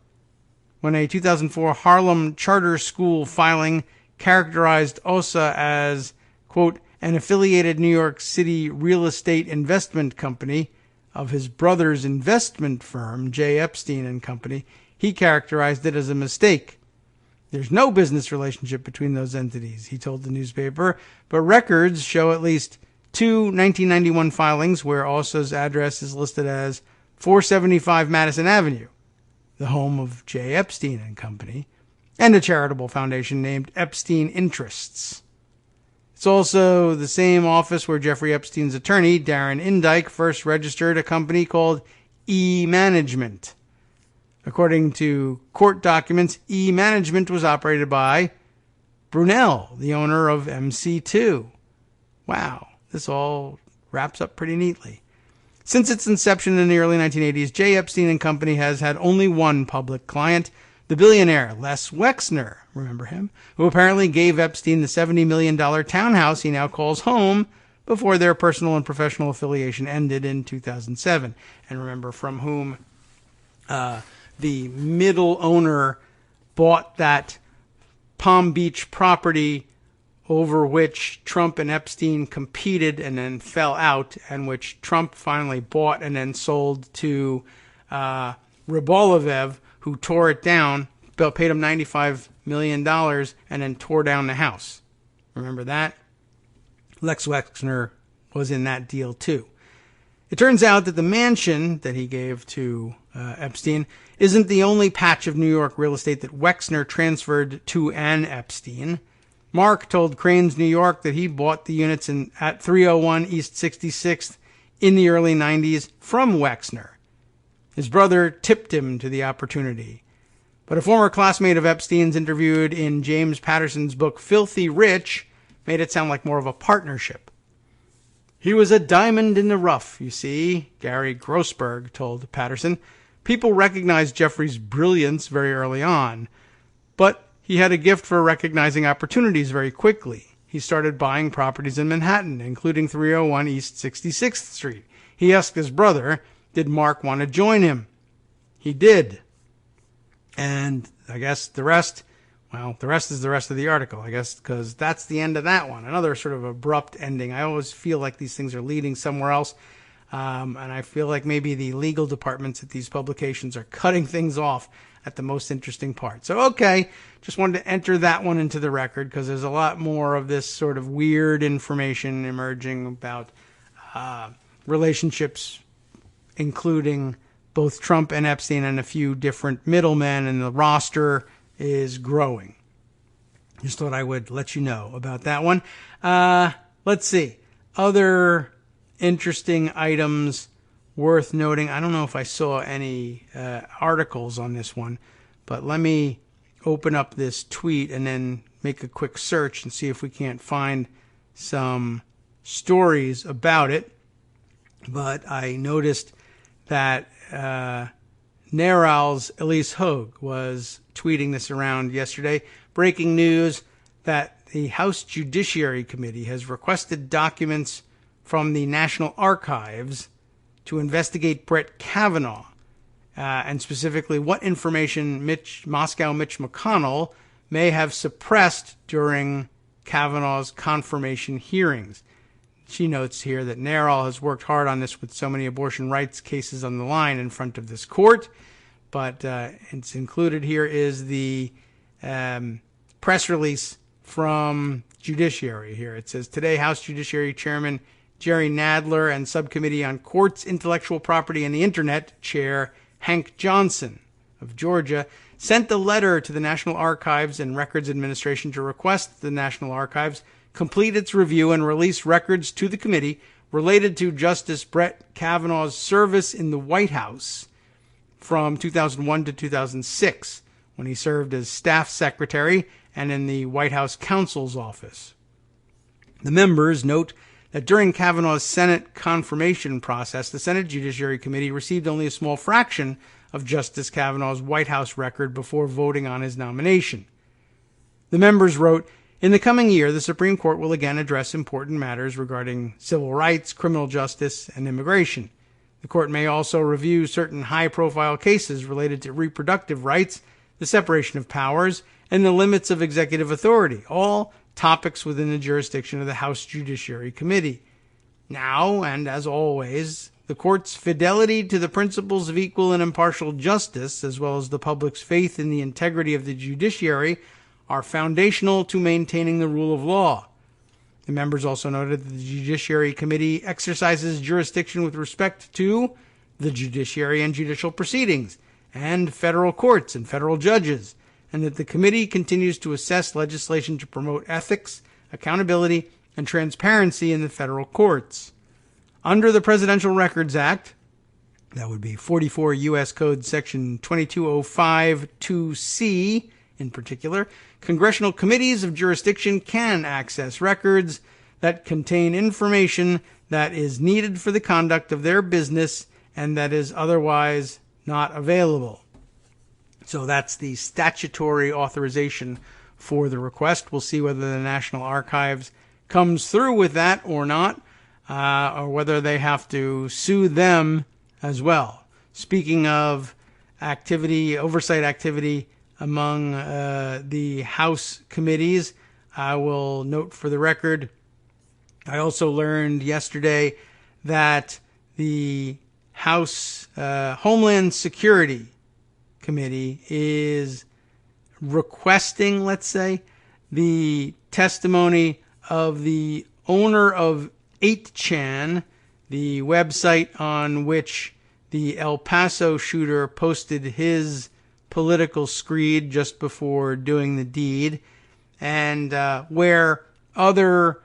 When a 2004 Harlem charter school filing characterized OSA as, quote, an affiliated New York City real estate investment company of his brother's investment firm, J. Epstein and Company, he characterized it as a mistake. There's no business relationship between those entities, he told the newspaper, but records show at least 2 1991 filings where OSA's address is listed as 475 Madison Avenue, the home of J. Epstein and Company, and a charitable foundation named Epstein Interests. It's also the same office where Jeffrey Epstein's attorney, Darren Indyke, first registered a company called E-Management. According to court documents, E-Management was operated by Brunel, the owner of MC2. Wow, this all wraps up pretty neatly. Since its inception in the early 1980s, J. Epstein and Company has had only one public client, the billionaire Les Wexner, remember him, who apparently gave Epstein the $70 million townhouse he now calls home before their personal and professional affiliation ended in 2007. And remember from whom the middle owner bought that Palm Beach property over which Trump and Epstein competed and then fell out, and which Trump finally bought and then sold to Rybolovev, who tore it down, paid him $95 million, and then tore down the house. Remember that? Lex Wexner was in that deal too. It turns out that the mansion that he gave to Epstein isn't the only patch of New York real estate that Wexner transferred to an Epstein. Mark told Crain's New York that he bought the units at 301 East 66th in the early 90s from Wexner. His brother tipped him to the opportunity. But a former classmate of Epstein's interviewed in James Patterson's book Filthy Rich made it sound like more of a partnership. He was a diamond in the rough, you see, Gary Grossberg told Patterson. People recognized Jeffrey's brilliance very early on, but he had a gift for recognizing opportunities very quickly. He started buying properties in Manhattan, including 301 East 66th Street. He asked his brother, did Mark want to join him? He did. And I guess the rest Well, the rest is the rest of the article, I guess, because that's the end of that one. Another sort of abrupt ending. I always feel like these things are leading somewhere else. And I feel like maybe the legal departments at these publications are cutting things off at the most interesting part. So, okay, just wanted to enter that one into the record because there's a lot more of this sort of weird information emerging about relationships, including both Trump and Epstein and a few different middlemen, and the roster is growing. Just thought I would let you know about that one. Let's see. Other interesting items worth noting. I don't know if I saw any articles on this one, but let me open up this tweet and then make a quick search and see if we can't find some stories about it. But I noticed that Neral's Elise Hogue was tweeting this around yesterday. Breaking news that the House Judiciary Committee has requested documents from the National Archives to investigate Brett Kavanaugh, and specifically what information Moscow Mitch McConnell may have suppressed during Kavanaugh's confirmation hearings. She notes here that Neral has worked hard on this with so many abortion rights cases on the line in front of this court, but it's included here is the press release from Judiciary here. It says, today House Judiciary Chairman Jerry Nadler and Subcommittee on Courts, Intellectual Property, and the Internet Chair Hank Johnson of Georgia sent a letter to the National Archives and Records Administration to request the National Archives complete its review and release records to the committee related to Justice Brett Kavanaugh's service in the White House from 2001 to 2006, when he served as staff secretary and in the White House counsel's office. The members note that during Kavanaugh's Senate confirmation process, the Senate Judiciary Committee received only a small fraction of Justice Kavanaugh's White House record before voting on his nomination. The members wrote, in the coming year, the Supreme Court will again address important matters regarding civil rights, criminal justice, and immigration. The court may also review certain high-profile cases related to reproductive rights, the separation of powers, and the limits of executive authority, all topics within the jurisdiction of the House Judiciary Committee. Now, and as always, the court's fidelity to the principles of equal and impartial justice, as well as the public's faith in the integrity of the judiciary, are foundational to maintaining the rule of law. The members also noted that the Judiciary Committee exercises jurisdiction with respect to the judiciary and judicial proceedings, and federal courts and federal judges, and that the committee continues to assess legislation to promote ethics, accountability, and transparency in the federal courts. Under the Presidential Records Act, that would be 44 U.S. Code Section 2205-2C in particular, congressional committees of jurisdiction can access records that contain information that is needed for the conduct of their business and that is otherwise not available. So that's the statutory authorization for the request. We'll see whether the National Archives comes through with that or not, or whether they have to sue them as well. Speaking of activity, oversight activity among the House committees, I will note for the record, I also learned yesterday that the House Homeland Security Committee is requesting, let's say, the testimony of the owner of 8chan, the website on which the El Paso shooter posted his political screed just before doing the deed, and where other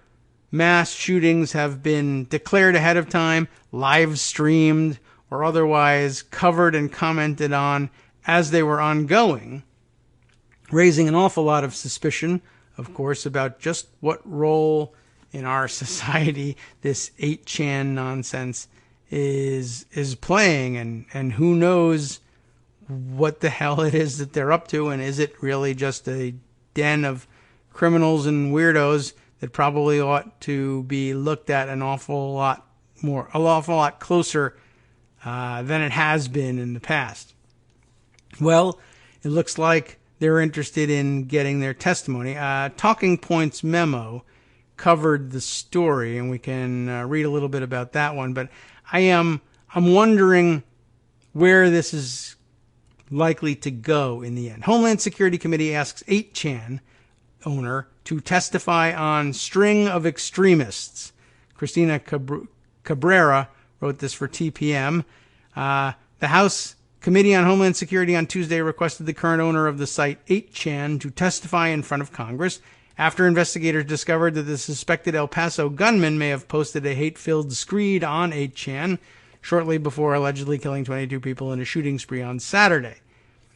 mass shootings have been declared ahead of time, live streamed, or otherwise covered and commented on as they were ongoing, raising an awful lot of suspicion, of course, about just what role in our society this 8chan nonsense is playing, and who knows what the hell it is that they're up to, and is it really just a den of criminals and weirdos that probably ought to be looked at an awful lot closer than it has been in the past. Well, it looks like they're interested in getting their testimony. Talking Points memo covered the story, and we can read a little bit about that one. But I'm wondering where this is likely to go in the end. Homeland Security Committee asks 8chan owner to testify on string of extremists. Christina Cabrera wrote this for TPM. The House Committee on Homeland Security on Tuesday requested the current owner of the site 8chan to testify in front of Congress after investigators discovered that the suspected El Paso gunman may have posted a hate-filled screed on 8chan shortly before allegedly killing 22 people in a shooting spree on Saturday.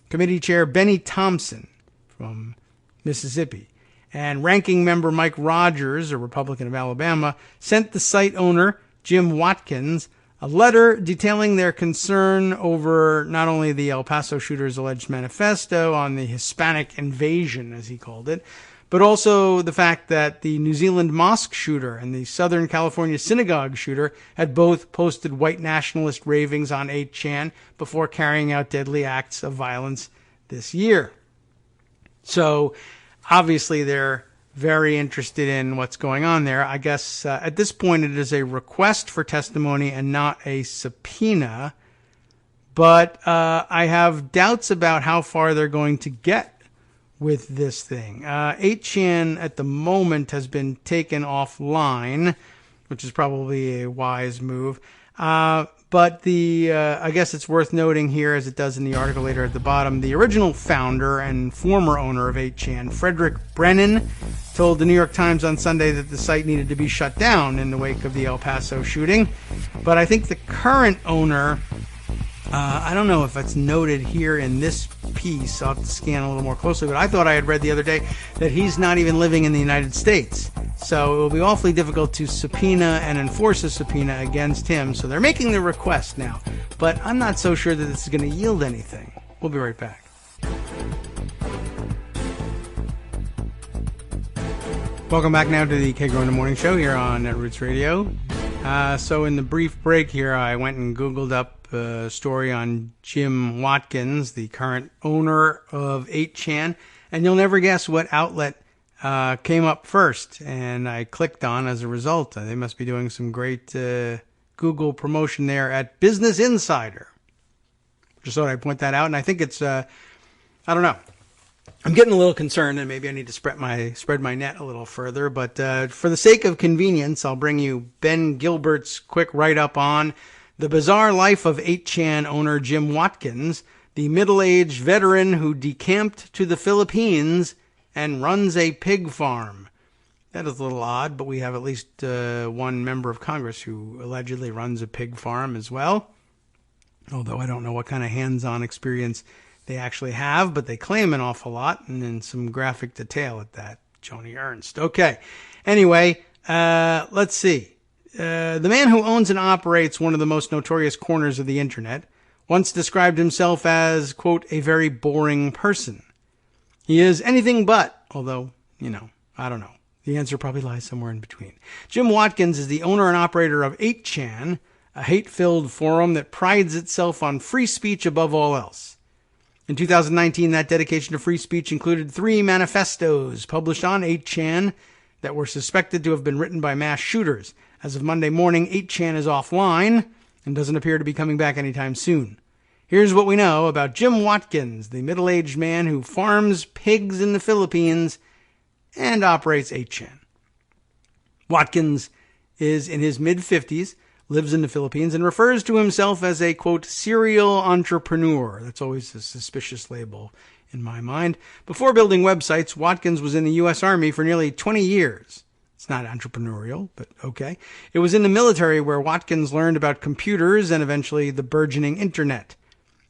Committee Chair Benny Thompson from Mississippi and Ranking Member Mike Rogers, a Republican of Alabama, sent the site owner, Jim Watkins, a letter detailing their concern over not only the El Paso shooter's alleged manifesto on the Hispanic invasion, as he called it, but also the fact that the New Zealand mosque shooter and the Southern California synagogue shooter had both posted white nationalist ravings on 8chan before carrying out deadly acts of violence this year. So, obviously, they're very interested in what's going on there. I guess at this point it is a request for testimony and not a subpoena. But I have doubts about how far they're going to get with this thing. 8chan at the moment has been taken offline, which is probably a wise move. But I guess it's worth noting here, as it does in the article later at the bottom, the original founder and former owner of 8chan, Frederick Brennan, told the New York Times on Sunday that the site needed to be shut down in the wake of the El Paso shooting. But I think the current owner, I don't know if it's noted here in this piece. I'll have to scan a little more closely, but I thought I had read the other day that he's not even living in the United States. So it will be awfully difficult to subpoena and enforce a subpoena against him. So they're making the request now. But I'm not so sure that this is going to yield anything. We'll be right back. Welcome back now to the Kagro in the Morning Show here on Netroots Radio. So in the brief break here, I went and Googled up a story on Jim Watkins, the current owner of 8chan. And you'll never guess what outlet came up first, and I clicked on as a result. They must be doing some great Google promotion there at Business Insider. Just thought I'd point that out, and I think it's, I don't know. I'm getting a little concerned, and maybe I need to spread my net a little further, but for the sake of convenience, I'll bring you Ben Gilbert's quick write-up on the bizarre life of 8chan owner Jim Watkins, the middle-aged veteran who decamped to the Philippines and runs a pig farm. That is a little odd, but we have at least one member of Congress who allegedly runs a pig farm as well. Although I don't know what kind of hands-on experience they actually have, but they claim an awful lot, and in some graphic detail at that. Joni Ernst. Okay. Anyway, let's see. The man who owns and operates one of the most notorious corners of the internet once described himself as, quote, a very boring person. He is anything but, although, I don't know. The answer probably lies somewhere in between. Jim Watkins is the owner and operator of 8chan, a hate-filled forum that prides itself on free speech above all else. In 2019, that dedication to free speech included 3 manifestos published on 8chan that were suspected to have been written by mass shooters. As of Monday morning, 8chan is offline and doesn't appear to be coming back anytime soon. Here's what we know about Jim Watkins, the middle-aged man who farms pigs in the Philippines and operates 8chan. Watkins is in his mid-50s, lives in the Philippines, and refers to himself as a, quote, serial entrepreneur. That's always a suspicious label in my mind. Before building websites, Watkins was in the U.S. Army for nearly 20 years. It's not entrepreneurial, but okay. It was in the military where Watkins learned about computers and eventually the burgeoning internet.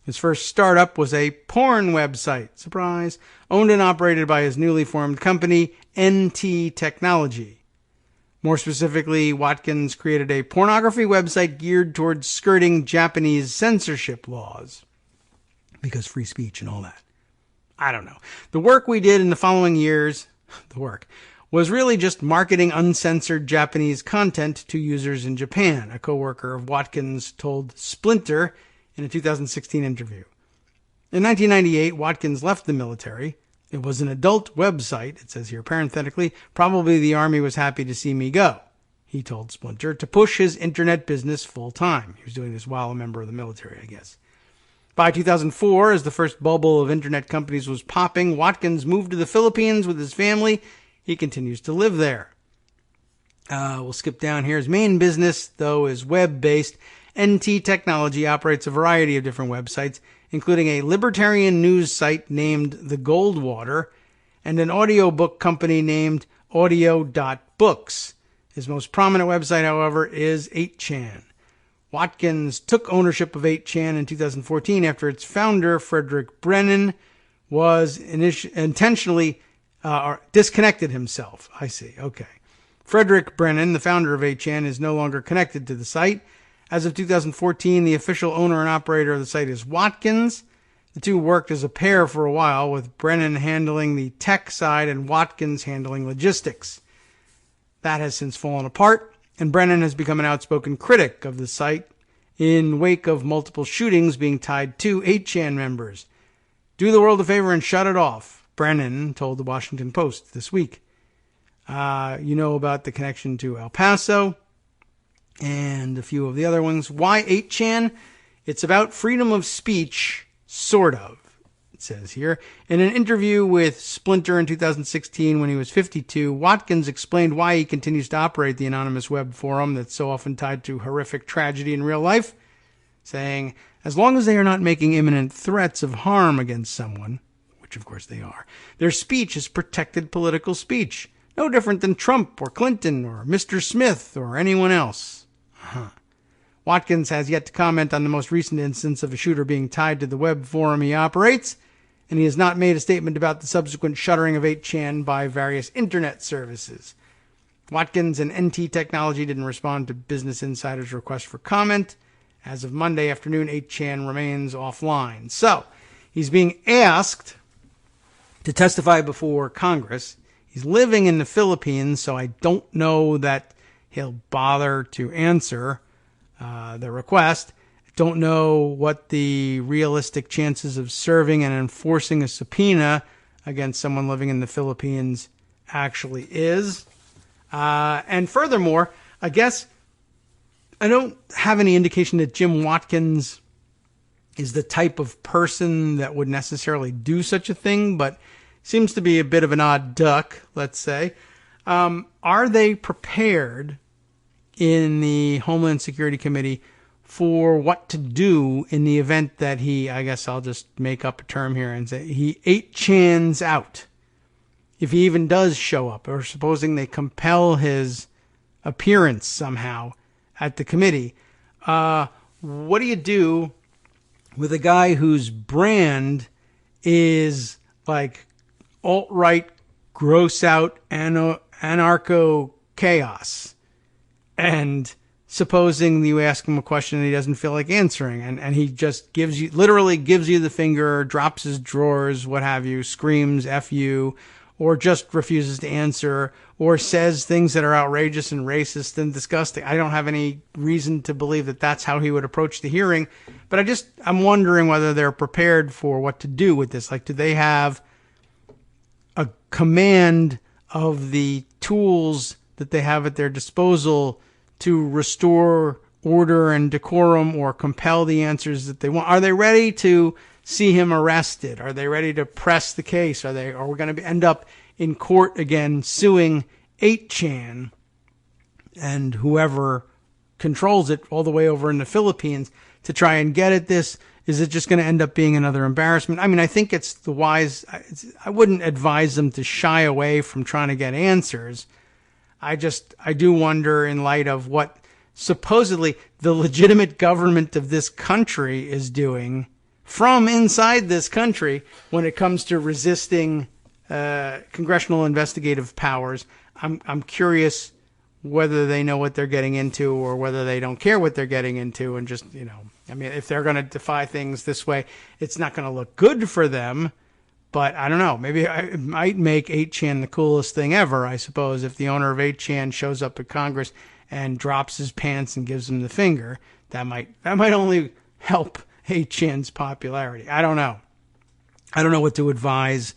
His first startup was a porn website, surprise, owned and operated by his newly formed company, NT Technology. More specifically, Watkins created a pornography website geared towards skirting Japanese censorship laws. Because free speech and all that. I don't know. The work we did in the following years, was really just marketing uncensored Japanese content to users in Japan, a coworker of Watkins told Splinter in a 2016 interview. In 1998, Watkins left the military, It was an adult website, it says here parenthetically. Probably the Army was happy to see me go, he told Splinter, to push his internet business full time. He was doing this while a member of the military, I guess. By 2004, as the first bubble of internet companies was popping, Watkins moved to the Philippines with his family. He continues to live there. We'll skip down here. His main business, though, is web-based. NT Technology operates a variety of different websites, including a libertarian news site named The Goldwater and an audiobook company named Audio.Books. His most prominent website, however, is 8chan. Watkins took ownership of 8chan in 2014 after its founder, Frederick Brennan, was intentionally disconnected himself. I see. Okay. Frederick Brennan, the founder of 8chan, is no longer connected to the site. As of 2014, the official owner and operator of the site is Watkins. The two worked as a pair for a while, with Brennan handling the tech side and Watkins handling logistics. That has since fallen apart, and Brennan has become an outspoken critic of the site in wake of multiple shootings being tied to 8chan members. Do the world a favor and shut it off, Brennan told the Washington Post this week. You know about the connection to El Paso and a few of the other ones. Why 8chan? It's about freedom of speech, sort of, it says here. In an interview with Splinter in 2016 when he was 52, Watkins explained why he continues to operate the anonymous web forum that's so often tied to horrific tragedy in real life, saying, as long as they are not making imminent threats of harm against someone, which of course they are, their speech is protected political speech. No different than Trump or Clinton or Mr. Smith or anyone else. Watkins has yet to comment on the most recent instance of a shooter being tied to the web forum he operates, and he has not made a statement about the subsequent shuttering of 8chan by various internet services. Watkins and NT Technology didn't respond to Business Insider's request for comment. As of Monday afternoon, 8chan remains offline. So, he's being asked to testify before Congress. He's living in the Philippines, so I don't know that he'll bother to answer the request. Don't know what the realistic chances of serving and enforcing a subpoena against someone living in the Philippines actually is. And furthermore, I guess I don't have any indication that Jim Watkins is the type of person that would necessarily do such a thing, but seems to be a bit of an odd duck, let's say. Are they prepared in the Homeland Security Committee for what to do in the event that he, I guess I'll just make up a term here and say he 8chans out? If he even does show up, or supposing they compel his appearance somehow at the committee, what do you do with a guy whose brand is like alt-right, gross out, anarcho chaos? And supposing you ask him a question and he doesn't feel like answering, and he just literally gives you the finger, drops his drawers, what have you, screams F you, or just refuses to answer, or says things that are outrageous and racist and disgusting. I don't have any reason to believe that that's how he would approach the hearing, but I'm wondering whether they're prepared for what to do with this. Like, do they have a command of the tools that they have at their disposal to restore order and decorum or compel the answers that they want? Are they ready to see him arrested? Are they ready to press the case? Are we going to end up in court again suing 8chan and whoever controls it all the way over in the Philippines to try and get at this? Is it just going to end up being another embarrassment? I mean, I think it's the wise. I wouldn't advise them to shy away from trying to get answers. I do wonder, in light of what supposedly the legitimate government of this country is doing from inside this country when it comes to resisting congressional investigative powers. I'm curious whether they know what they're getting into or whether they don't care what they're getting into, and just, I mean, if they're going to defy things this way, it's not going to look good for them. But I don't know. Maybe it might make 8chan the coolest thing ever, I suppose, if the owner of 8chan shows up at Congress and drops his pants and gives him the finger. That might only help 8chan's popularity. I don't know. I don't know what to advise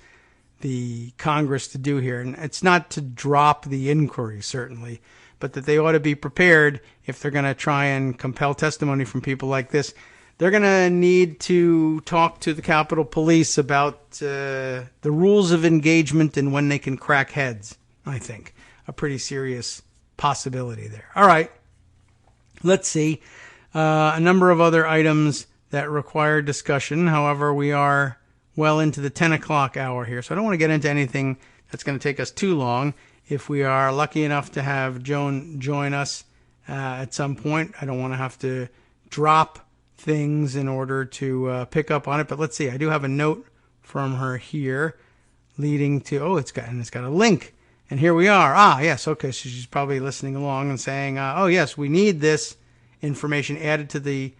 the Congress to do here. And it's not to drop the inquiry, certainly, but that they ought to be prepared if they're going to try and compel testimony from people like this. They're going to need to talk to the Capitol Police about the rules of engagement and when they can crack heads, I think. A pretty serious possibility there. All right. Let's see. A number of other items that require discussion. However, we are well into the 10 o'clock hour here, so I don't want to get into anything that's going to take us too long. If we are lucky enough to have Joan join us at some point, I don't want to have to drop things in order to pick up on it. But let's see. I do have a note from her here leading to, it's got a link. And here we are. Yes. Okay. So she's probably listening along and saying, yes, we need this information added to the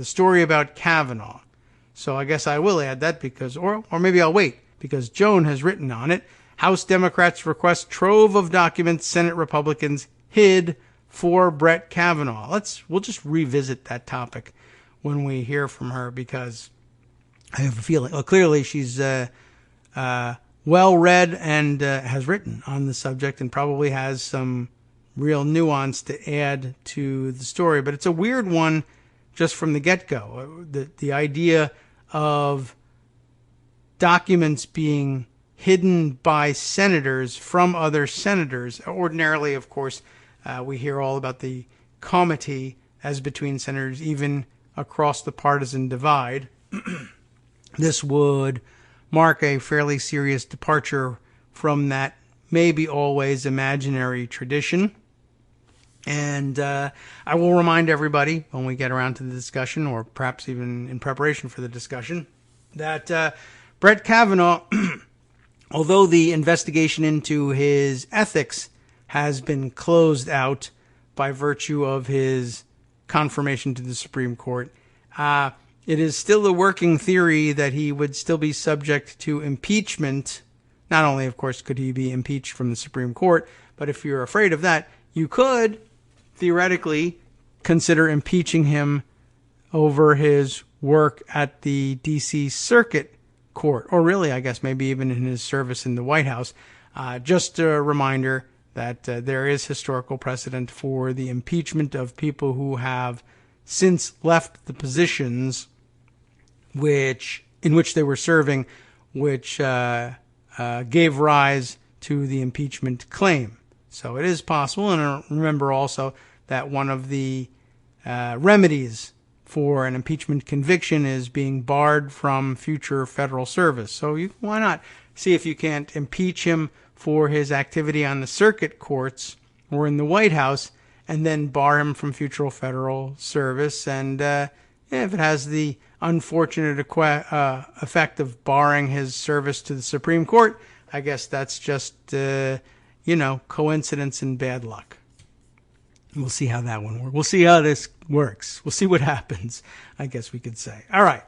story about Kavanaugh. So I guess I will add that because, or maybe I'll wait because Joan has written on it. House Democrats request trove of documents Senate Republicans hid for Brett Kavanaugh. We'll just revisit that topic when we hear from her because I have a feeling, clearly she's, well read and has written on the subject and probably has some real nuance to add to the story. But it's a weird one just from the get-go. The idea of documents being hidden by senators from other senators. Ordinarily, of course, we hear all about the comity as between senators, even across the partisan divide. This would mark a fairly serious departure from that maybe always imaginary tradition. And I will remind everybody when we get around to the discussion, or perhaps even in preparation for the discussion, that Brett Kavanaugh, although the investigation into his ethics has been closed out by virtue of his confirmation to the Supreme Court, it is still a working theory that he would still be subject to impeachment. Not only, of course, could he be impeached from the Supreme Court, but if you're afraid of that, you could theoretically consider impeaching him over his work at the D.C. Circuit Court, or really, I guess, maybe even in his service in the White House. Just a reminder that there is historical precedent for the impeachment of people who have since left the positions in which they were serving, which gave rise to the impeachment claim. So it is possible. And remember also that one of the remedies for an impeachment conviction is being barred from future federal service. So why not see if you can't impeach him for his activity on the circuit courts or in the White House, and then bar him from future federal service. And if it has the unfortunate effect of barring his service to the Supreme Court, I guess that's just, coincidence and bad luck. We'll see how that one works. We'll see how this works. We'll see what happens, I guess we could say. All right,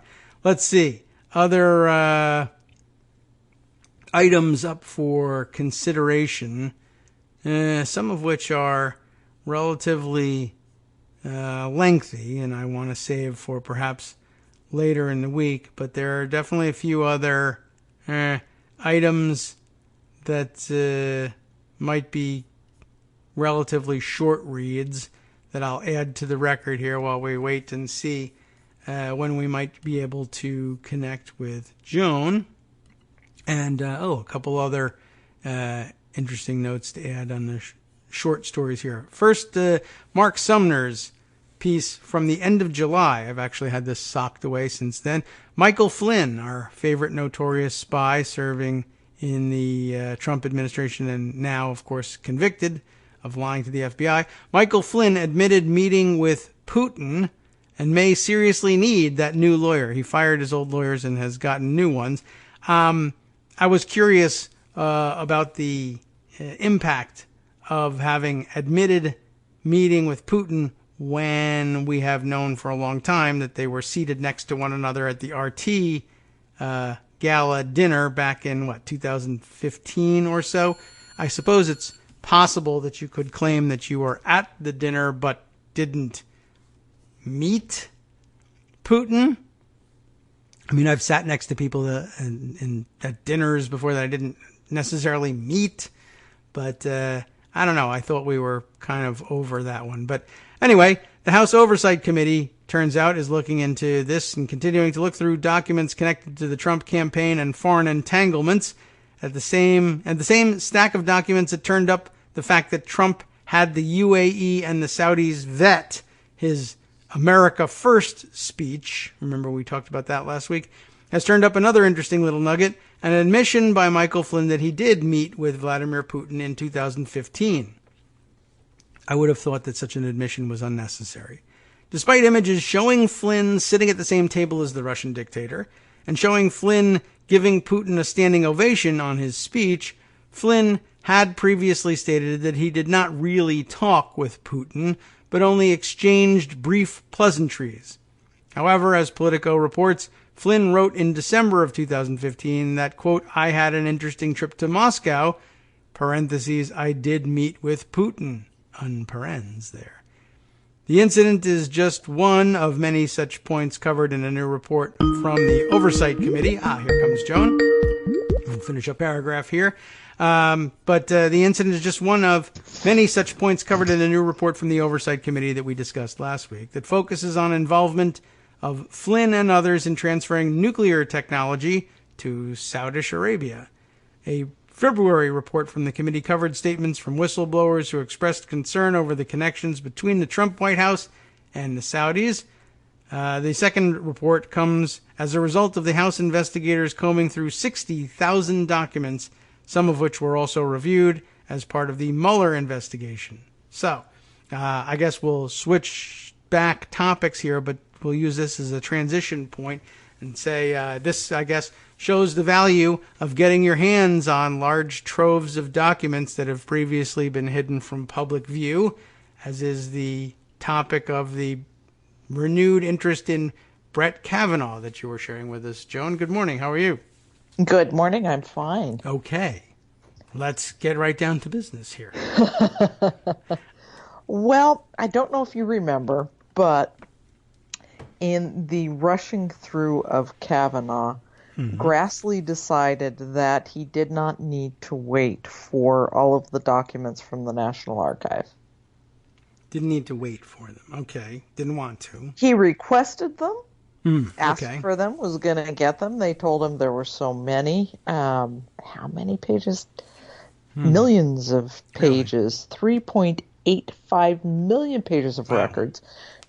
let's see. Other items up for consideration, some of which are relatively lengthy, and I want to save for perhaps later in the week, but there are definitely a few other items that might be relatively short reads that I'll add to the record here while we wait and see when we might be able to connect with Joan. And, a couple other interesting notes to add on the short stories here. First, Mark Sumner's piece from the end of July. I've actually had this socked away since then. Michael Flynn, our favorite notorious spy serving in the Trump administration and now, of course, convicted of lying to the FBI. Michael Flynn admitted meeting with Putin and may seriously need that new lawyer. He fired his old lawyers and has gotten new ones. I was curious about the impact of having admitted meeting with Putin when we have known for a long time that they were seated next to one another at the RT gala dinner back in, 2015 or so. I suppose it's possible that you could claim that you were at the dinner but didn't meet Putin. I mean, I've sat next to people at dinners before that I didn't necessarily meet, but I don't know. I thought we were kind of over that one. But anyway, the House Oversight Committee, turns out, is looking into this and continuing to look through documents connected to the Trump campaign and foreign entanglements. At the same stack of documents, it turned up the fact that Trump had the UAE and the Saudis vet his America First speech. Remember, we talked about that last week. Has turned up another interesting little nugget, an admission by Michael Flynn that he did meet with Vladimir Putin in 2015. I would have thought that such an admission was unnecessary. Despite images showing Flynn sitting at the same table as the Russian dictator and showing Flynn giving Putin a standing ovation on his speech, Flynn had previously stated that he did not really talk with Putin, but only exchanged brief pleasantries. However, as Politico reports, Flynn wrote in December of 2015 that, quote, I had an interesting trip to Moscow, parentheses, I did meet with Putin, unparens there. The incident is just one of many such points covered in a new report from the Oversight Committee. Here comes Joan. We'll finish up paragraph here. But the incident is just one of many such points covered in a new report from the Oversight Committee that we discussed last week that focuses on involvement of Flynn and others in transferring nuclear technology to Saudi Arabia. A February report from the committee covered statements from whistleblowers who expressed concern over the connections between the Trump White House and the Saudis. The second report comes as a result of the House investigators combing through 60,000 documents, some of which were also reviewed as part of the Mueller investigation. So, I guess we'll switch back topics here, but we'll use this as a transition point and say this, I guess, shows the value of getting your hands on large troves of documents that have previously been hidden from public view, as is the topic of the renewed interest in Brett Kavanaugh that you were sharing with us. Joan, good morning. How are you? Good morning. I'm fine. Okay. Let's get right down to business here. Well, I don't know if you remember, but in the rushing through of Kavanaugh, Grassley decided that he did not need to wait for all of the documents from the National Archive. Didn't need to wait for them. Okay. Didn't want to. He requested them, asked okay. for them, was going to get them. They told him there were so many. How many pages? Millions of pages. Really? 3.85 million pages of records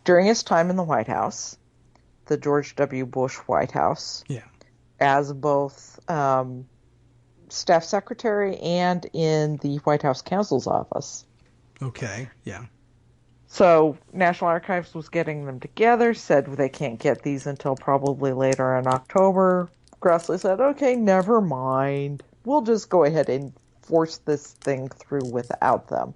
during his time in the White House, the George W. Bush White House. Yeah. As both staff secretary and in the White House counsel's office. Okay, yeah. So National Archives was getting them together, said they can't get these until probably later in October. Grassley said, okay, never mind. We'll just go ahead and force this thing through without them.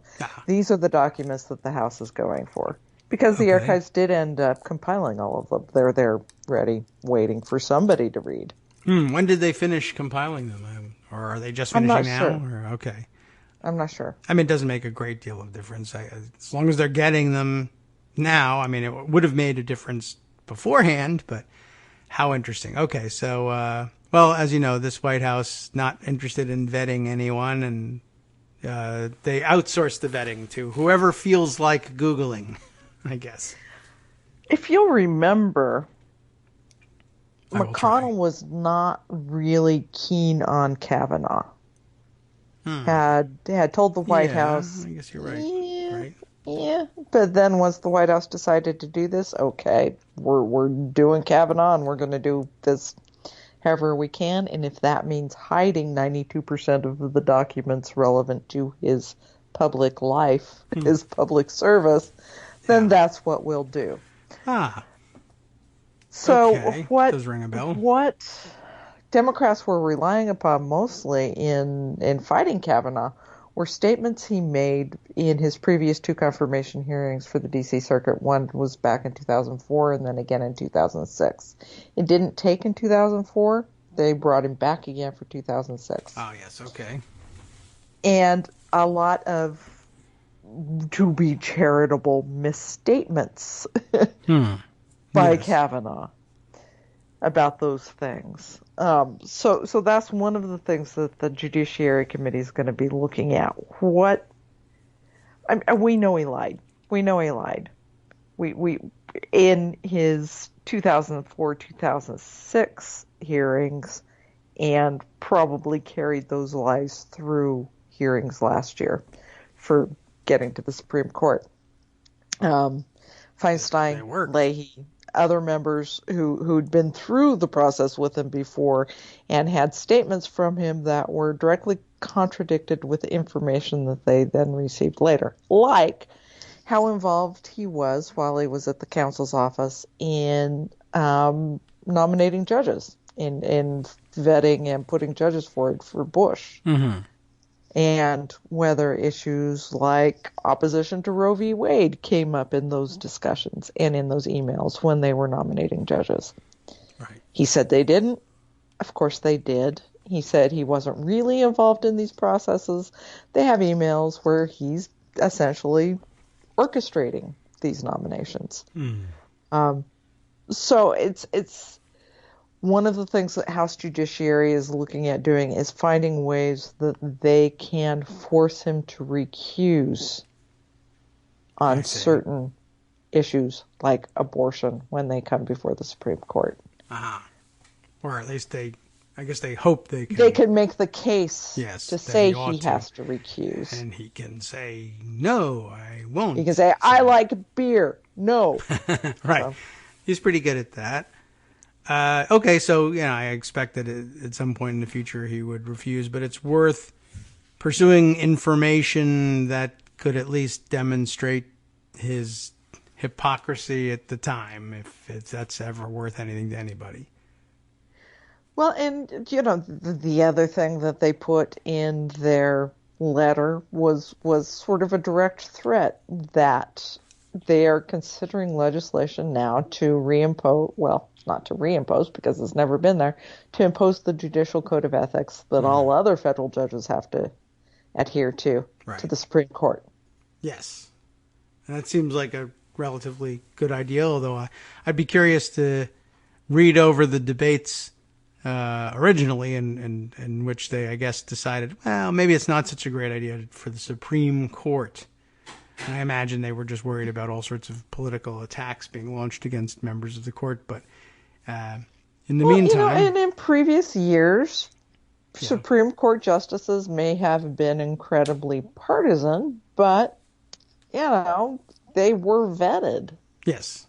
These are the documents that the House is going for. Because the archives did end up compiling all of them. They're there ready, waiting for somebody to read. When did they finish compiling them? Or are they just finishing now? Sure. Okay. I'm not sure. I mean, it doesn't make a great deal of difference. As long as they're getting them now, I mean, it would have made a difference beforehand, but how interesting. Okay, so, well, as you know, this White House not interested in vetting anyone, and they outsource the vetting to whoever feels like Googling, I guess. If you'll remember, McConnell was not really keen on Kavanaugh. Had told the White House. I guess you're right. Yeah, but then once the White House decided to do this, okay, we're doing Kavanaugh and we're going to do this however we can, and if that means hiding 92% of the documents relevant to his public life, his public service, then that's what we'll do. So what does ring a bell. What Democrats were relying upon mostly in fighting Kavanaugh were statements he made in his previous two confirmation hearings for the D.C. Circuit. One was back in 2004 and then again in 2006. It didn't take in 2004. They brought him back again for 2006. Oh, yes, okay. And a lot of, to be charitable, misstatements by Kavanaugh. about those things. So that's one of the things that the Judiciary Committee is going to be looking at. We know he lied. We know he lied. We in his 2004-2006 hearings, and probably carried those lies through hearings last year for getting to the Supreme Court. Feinstein, Leahy, other members who'd been through the process with him before and had statements from him that were directly contradicted with information that they then received later, like how involved he was while he was at the counsel's office in nominating judges, in vetting and putting judges forward for Bush. Mm-hmm. And whether issues like opposition to Roe v. Wade came up in those discussions and in those emails when they were nominating judges. Right. He said they didn't. Of course they did. He said he wasn't really involved in these processes. They have emails where he's essentially orchestrating these nominations. So it's one of the things that House Judiciary is looking at doing is finding ways that they can force him to recuse on certain issues like abortion when they come before the Supreme Court. Or at least I guess they hope they can. They can make the case to say he has to recuse. And he can say, no, I won't. He can say, I like beer. No. Right. So. He's pretty good at that. Okay, so I expect that at some point in the future he would refuse, but it's worth pursuing information that could at least demonstrate his hypocrisy at the time, if that's ever worth anything to anybody. Well, and the other thing that they put in their letter was sort of a direct threat that they are considering legislation now to reimpose, well, not to reimpose because it's never been there, to impose the judicial code of ethics that all other federal judges have to adhere to the Supreme Court. Yes. And that seems like a relatively good idea, although I'd be curious to read over the debates originally in which they, I guess, decided, well, maybe it's not such a great idea for the Supreme Court. And I imagine they were just worried about all sorts of political attacks being launched against members of the court, but in the meantime... and in previous years, Supreme Court justices may have been incredibly partisan, but, they were vetted. Yes.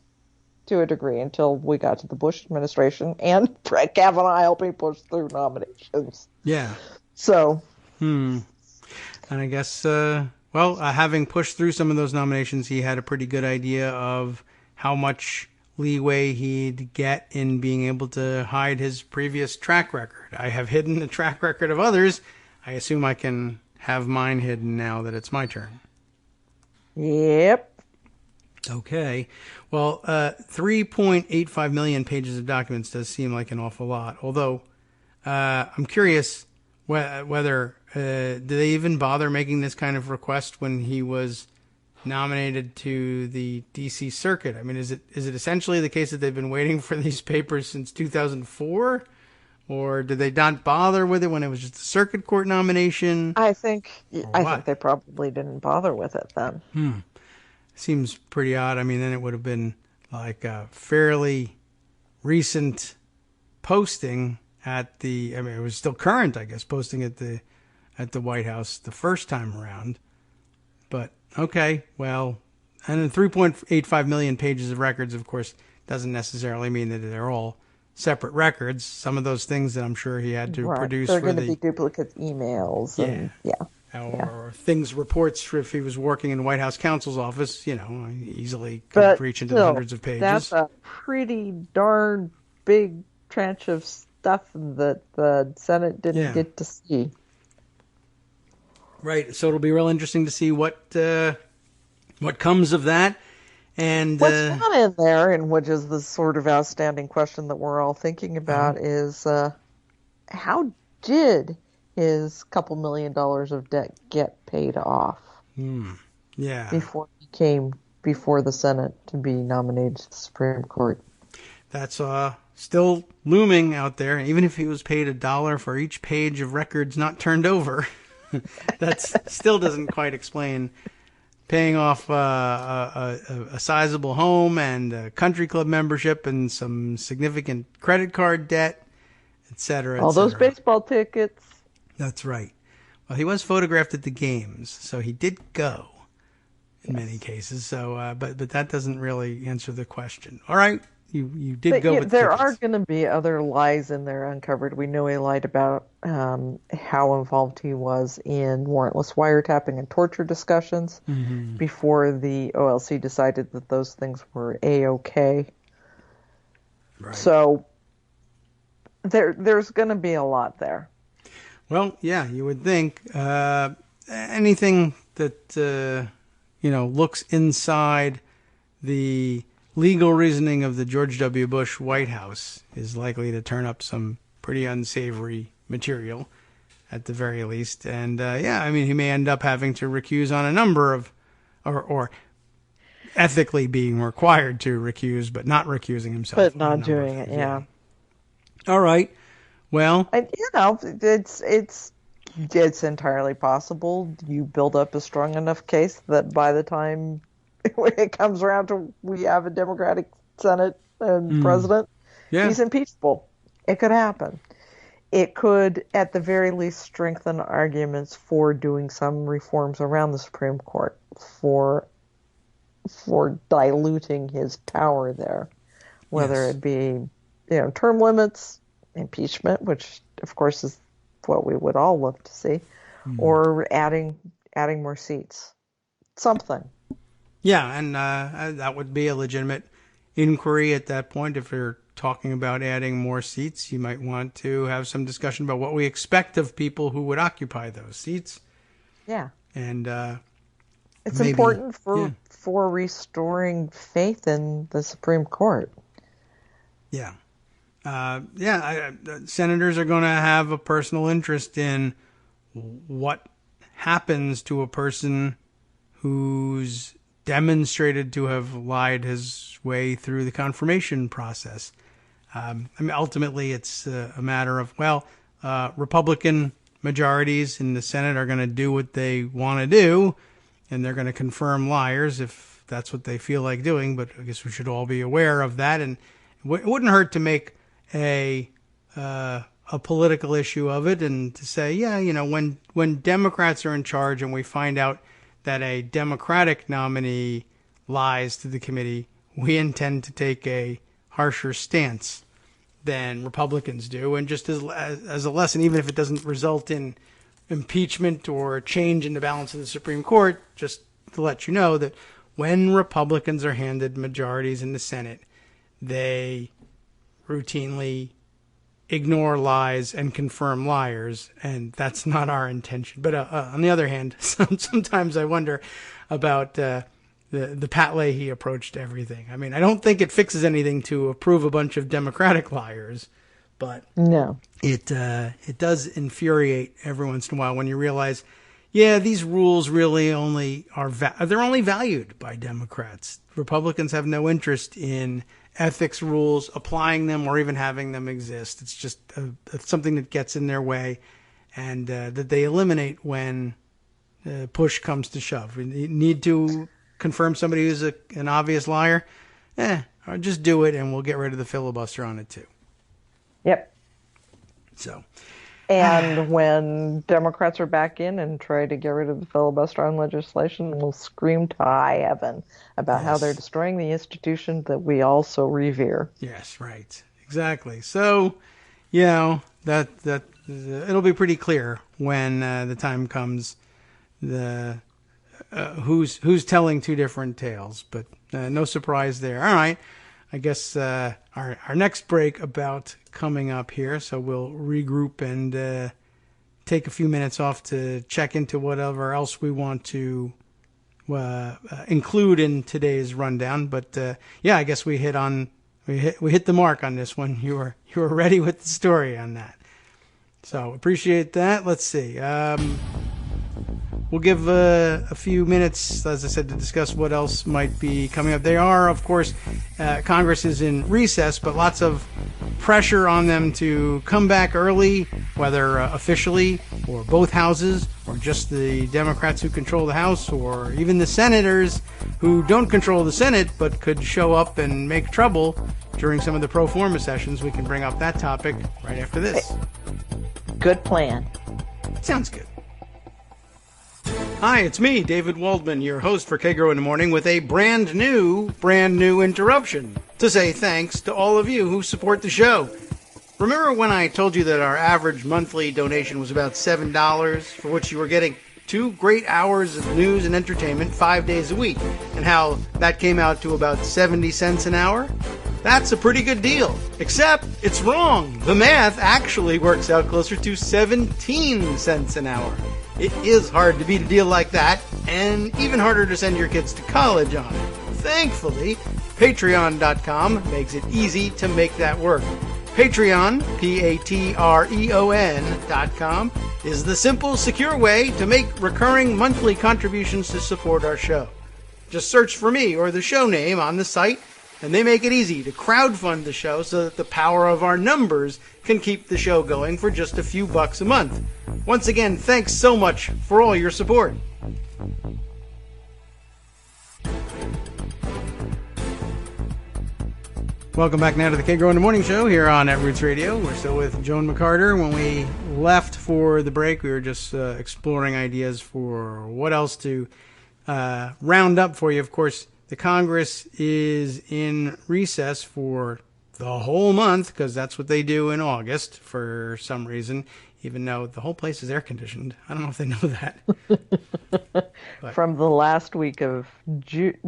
To a degree until we got to the Bush administration and Brett Kavanaugh helping push through nominations. Yeah. So. And I guess, having pushed through some of those nominations, he had a pretty good idea of how much leeway he'd get in being able to hide his previous track record. I have hidden the track record of others. I assume I can have mine hidden now that it's my turn. Yep. Okay. Well, 3.85 million pages of documents does seem like an awful lot. Although, I'm curious whether did they even bother making this kind of request when he was nominated to the D.C. Circuit? I mean, is it essentially the case that they've been waiting for these papers since 2004? Or did they not bother with it when it was just a circuit court nomination? I think they probably didn't bother with it then. Seems pretty odd. I mean, then it would have been like a fairly recent posting it was still current, I guess, posting at the White House the first time around. But okay, well, and then 3.85 million pages of records, of course, doesn't necessarily mean that they're all separate records. Some of those things that I'm sure he had to produce they're going to be duplicate emails. Or things, reports, if he was working in the White House counsel's office, easily could reach into hundreds of pages. That's a pretty darn big tranche of stuff that the Senate didn't get to see. Right. So it'll be real interesting to see what comes of that. And what's not in there, and which is the sort of outstanding question that we're all thinking about, is how did his couple $1 million of debt get paid off? Yeah. Before he came before the Senate to be nominated to the Supreme Court. That's still looming out there. Even if he was paid $1 for each page of records not turned over, that still doesn't quite explain paying off a sizable home and a country club membership and some significant credit card debt, etc. All those baseball tickets. That's right. Well, he was photographed at the games, so he did go in many cases. So, but that doesn't really answer the question. All right, you did go with there tickets. are going to be other lies in there uncovered. We know he lied about how involved he was in warrantless wiretapping and torture discussions before the OLC decided that those things were A-OK. Right. So there's going to be a lot there. Well, yeah, you would think anything that looks inside the legal reasoning of the George W. Bush White House is likely to turn up some pretty unsavory material, at the very least. And he may end up having to recuse on a number of, or ethically being required to recuse, but not recusing himself. But not doing it, yeah. All right. Well, and, it's entirely possible you build up a strong enough case that by the time it comes around to we have a Democratic Senate and president, he's impeachable. It could happen. It could, at the very least, strengthen arguments for doing some reforms around the Supreme Court for diluting his power there, whether it be term limits, impeachment, which of course is what we would all love to see, or adding more seats, something. Yeah, and that would be a legitimate inquiry at that point. If you're talking about adding more seats, you might want to have some discussion about what we expect of people who would occupy those seats. Yeah, and it's important for restoring faith in the Supreme Court. Yeah. Senators are going to have a personal interest in what happens to a person who's demonstrated to have lied his way through the confirmation process. Ultimately, it's a matter of, Republican majorities in the Senate are going to do what they want to do, and they're going to confirm liars if that's what they feel like doing. But I guess we should all be aware of that, and it wouldn't hurt to make a political issue of it, and to say, when Democrats are in charge and we find out that a Democratic nominee lies to the committee, we intend to take a harsher stance than Republicans do. And just as a lesson, even if it doesn't result in impeachment or a change in the balance of the Supreme Court, just to let you know that when Republicans are handed majorities in the Senate, they routinely ignore lies and confirm liars, and that's not our intention. But on the other hand, sometimes I wonder about the Pat Leahy approach to everything. I mean, I don't think it fixes anything to approve a bunch of Democratic liars, but no, it does infuriate every once in a while when you realize, these rules really only they're only valued by Democrats. Republicans have no interest in ethics rules, applying them, or even having them exist. It's just something that gets in their way, and that they eliminate when push comes to shove. We need to confirm somebody who's an obvious liar, or just do it, and we'll get rid of the filibuster on it too. Yep. So. And when Democrats are back in and try to get rid of the filibuster on legislation, we'll scream to high heaven about how they're destroying the institution that we all so revere. Yes, right. Exactly. So, that it'll be pretty clear when the time comes who's telling two different tales, but no surprise there. All right. I guess our next break about coming up here, so we'll regroup and take a few minutes off to check into whatever else we want to include in today's rundown. But I guess we hit the mark on this one. You were ready with the story on that, so appreciate that. Let's see. we'll give a few minutes, as I said, to discuss what else might be coming up. They are, of course, Congress is in recess, but lots of pressure on them to come back early, whether officially or both houses, or just the Democrats who control the House, or even the senators who don't control the Senate but could show up and make trouble during some of the pro forma sessions. We can bring up that topic right after this. Good plan. Sounds good. Hi, it's me, David Waldman, your host for Kagro in the Morning, with a brand new interruption to say thanks to all of you who support the show. Remember when I told you that our average monthly donation was about $7, for which you were getting 2 great hours of news and entertainment 5 days a week, and how that came out to about 70 cents an hour? That's a pretty good deal. Except it's wrong. The math actually works out closer to 17 cents an hour. It is hard to beat a deal like that, and even harder to send your kids to college on. Thankfully, Patreon.com makes it easy to make that work. Patreon, Patreon.com, is the simple, secure way to make recurring monthly contributions to support our show. Just search for me or the show name on the site, and they make it easy to crowdfund the show so that the power of our numbers can keep the show going for just a few bucks a month. Once again, thanks so much for all your support. Welcome back now to the Kagro in the Morning Show here on Netroots Radio. We're still with Joan McCarter. When we left for the break, we were just exploring ideas for what else to round up for you. Of course, the Congress is in recess for the whole month, because that's what they do in August for some reason, even though the whole place is air conditioned. I don't know if they know that. From the last week of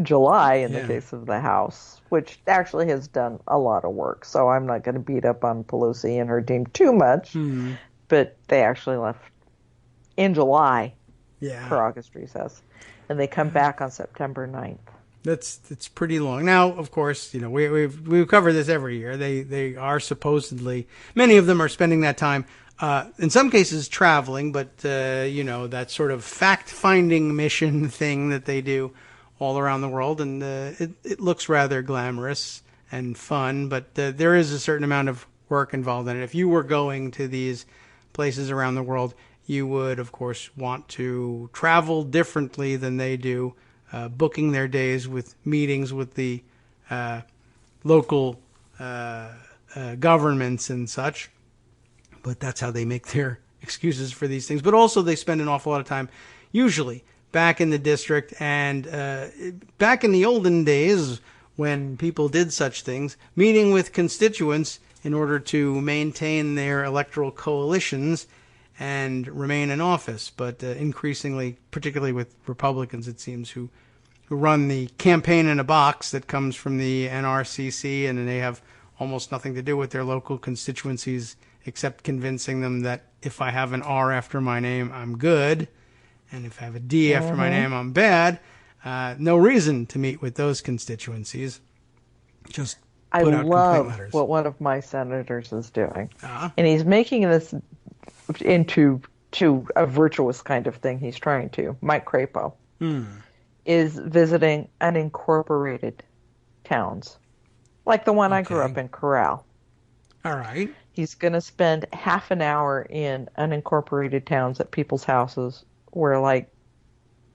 July, in the case of the House, which actually has done a lot of work. So I'm not going to beat up on Pelosi and her team too much, but they actually left in July for August recess, and they come back on September 9th. It's pretty long. Now, of course, you know, we've covered this every year. They are supposedly, many of them are spending that time, in some cases traveling, but you know, that sort of fact-finding mission thing that they do all around the world, and it looks rather glamorous and fun, but there is a certain amount of work involved in it. If you were going to these places around the world, you would, of course, want to travel differently than they do. Booking their days with meetings with the local governments and such. But that's how they make their excuses for these things. But also they spend an awful lot of time, usually, back in the district. And back in the olden days, when people did such things, meeting with constituents in order to maintain their electoral coalitions and remain in office. But increasingly, particularly with Republicans, it seems, who run the campaign in a box that comes from the NRCC, and they have almost nothing to do with their local constituencies except convincing them that if I have an R after my name, I'm good, and if I have a D after my name, I'm bad. No reason to meet with those constituencies. Just put out complaint letters. What one of my senators is doing, and he's making this into a virtuous kind of thing. He's trying to. Mike Crapo is visiting unincorporated towns, like the one I grew up in, Corral. All right. He's going to spend half an hour in unincorporated towns at people's houses where like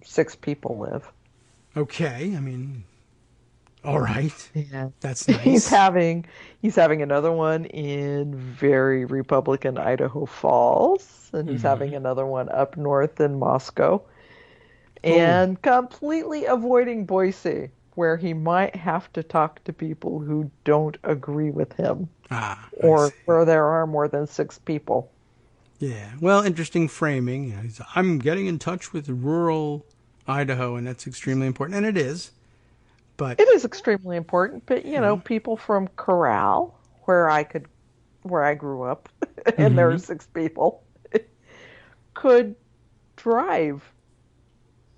6 people live. Okay, I mean, all right. Yeah, that's nice. He's having another one in very Republican Idaho Falls, and he's having another one up north in Moscow, and completely avoiding Boise, where he might have to talk to people who don't agree with him, or where there are more than 6 people. Yeah, well, interesting framing. I'm getting in touch with rural Idaho, and that's extremely important, and it is. But it is extremely important. But you know, people from Corral, where I grew up, and there are 6 people, could drive.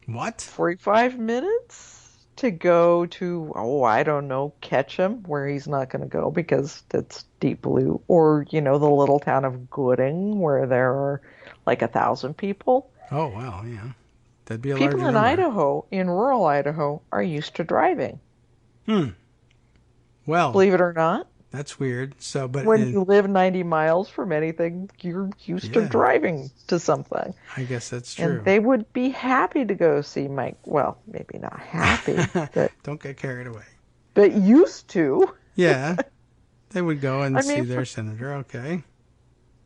What? 45 minutes to go to, I don't know, Ketchum, where he's not going to go because it's deep blue, or, you know, the little town of Gooding, where there are like 1,000 people. Oh, wow, yeah. That'd be a larger People in number. Idaho, in rural Idaho, are used to driving. Well, Believe it or not. that's weird. So, but When you live 90 miles from anything, you're used to Yeah. driving to something. I guess that's true. And they would be happy to go see Mike. Well, maybe not happy, Don't get carried away. but used to. Yeah, they would go and I see mean, their senator. Okay.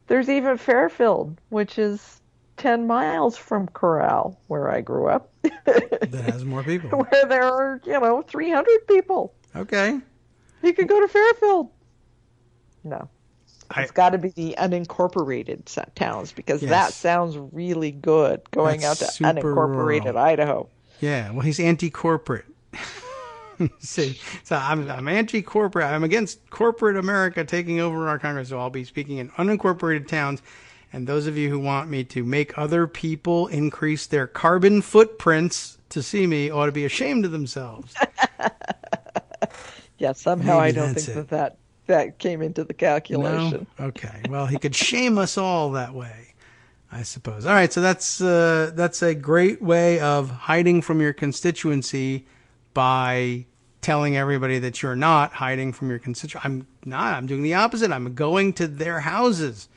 There's even Fairfield, which is 10 miles from Corral, where I grew up, That has more people. where there are, 300 people. Okay. You could go to Fairfield. No. I- It's got to be the unincorporated towns, because Yes. that sounds really good, going That's out to super unincorporated rural. Idaho. Yeah. Well, he's anti-corporate. See, so I'm anti-corporate. I'm against corporate America taking over our Congress. So I'll be speaking in unincorporated towns. And those of you who want me to make other people increase their carbon footprints to see me ought to be ashamed of themselves. Yeah, somehow Maybe I don't that's think that came into the calculation. No? Okay. Well, he could shame us all that way, I suppose. All right. So that's a great way of hiding from your constituency by telling everybody that you're not hiding from your constituency. I'm not. I'm doing the opposite. I'm going to their houses.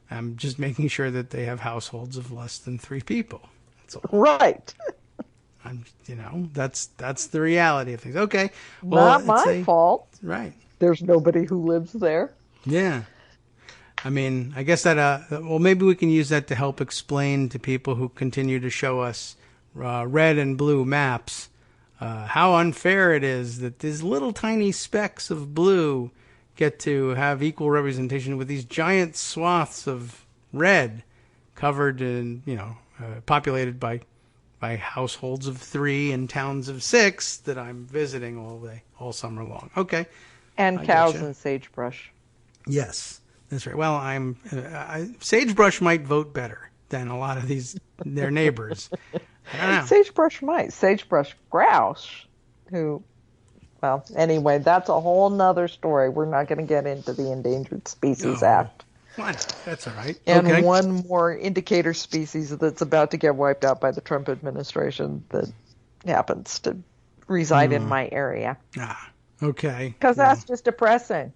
I'm just making sure that they have households of less than 3 people. That's all. Right. That's the reality of things. Okay. Well, Not my fault. Right. There's nobody who lives there. Yeah. I mean, I guess that, well, maybe we can use that to help explain to people who continue to show us red and blue maps how unfair it is that these little tiny specks of blue get to have equal representation with these giant swaths of red covered in, populated by households of 3 and towns of 6 that I'm visiting all summer long. Okay. And I cows getcha. and sagebrush. Yes, that's right. Well, sagebrush might vote better than a lot of their neighbors. I don't know. Sagebrush might. Sagebrush grouse, anyway, that's a whole nother story. We're not going to get into the Endangered Species Act. What? That's all right. And Okay. one more indicator species that's about to get wiped out by the Trump administration that happens to reside in my area. Okay. Because that's just depressing.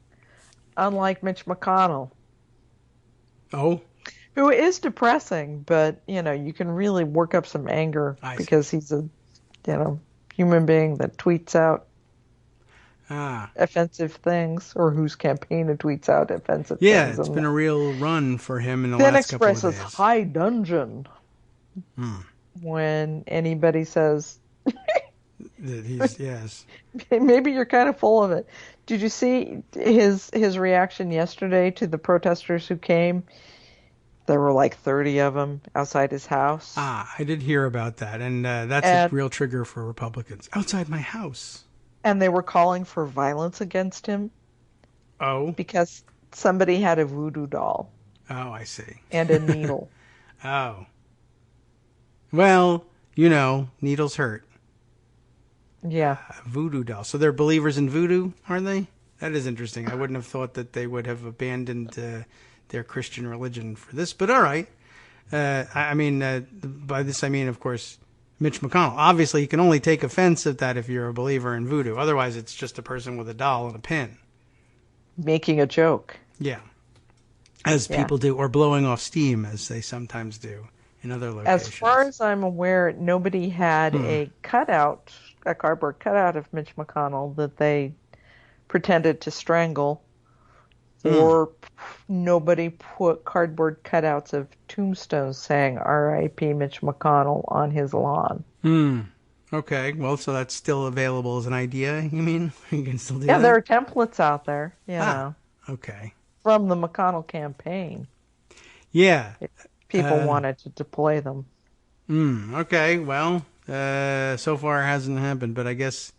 Unlike Mitch McConnell, Oh, who is depressing, but, you can really work up some anger because he's a, human being that tweets out offensive things, or whose campaign tweets out offensive things. yeah, it's been a real run for him in the then last couple of expresses days. high dudgeon when anybody says, That he's, yes. maybe you're kind of full of it. Did you see his reaction yesterday to the protesters who came? There were like 30 of them outside his house. I did hear about that, and that's a real trigger for Republicans. Outside my house. And they were calling for violence against him. Oh. Because somebody had a voodoo doll. Oh, I see. And a needle. Oh. Well, needles hurt. Yeah. Voodoo doll. So they're believers in voodoo, are they? That is interesting. I wouldn't have thought that they would have abandoned their Christian religion for this, but all right. By this I mean, of course, Mitch McConnell. Obviously, you can only take offense at that if you're a believer in voodoo. Otherwise, it's just a person with a doll and a pin. Making a joke. Yeah. As people do, or blowing off steam, as they sometimes do in other locations. As far as I'm aware, nobody had a cardboard cutout of Mitch McConnell that they pretended to strangle, or nobody put cardboard cutouts of tombstones saying R.I.P. Mitch McConnell on his lawn. Okay, well, so that's still available as an idea, you mean? You can still do that? Yeah, there are templates out there, Okay. from the McConnell campaign. Yeah. People wanted to deploy them. Okay, well, so far it hasn't happened, but I guess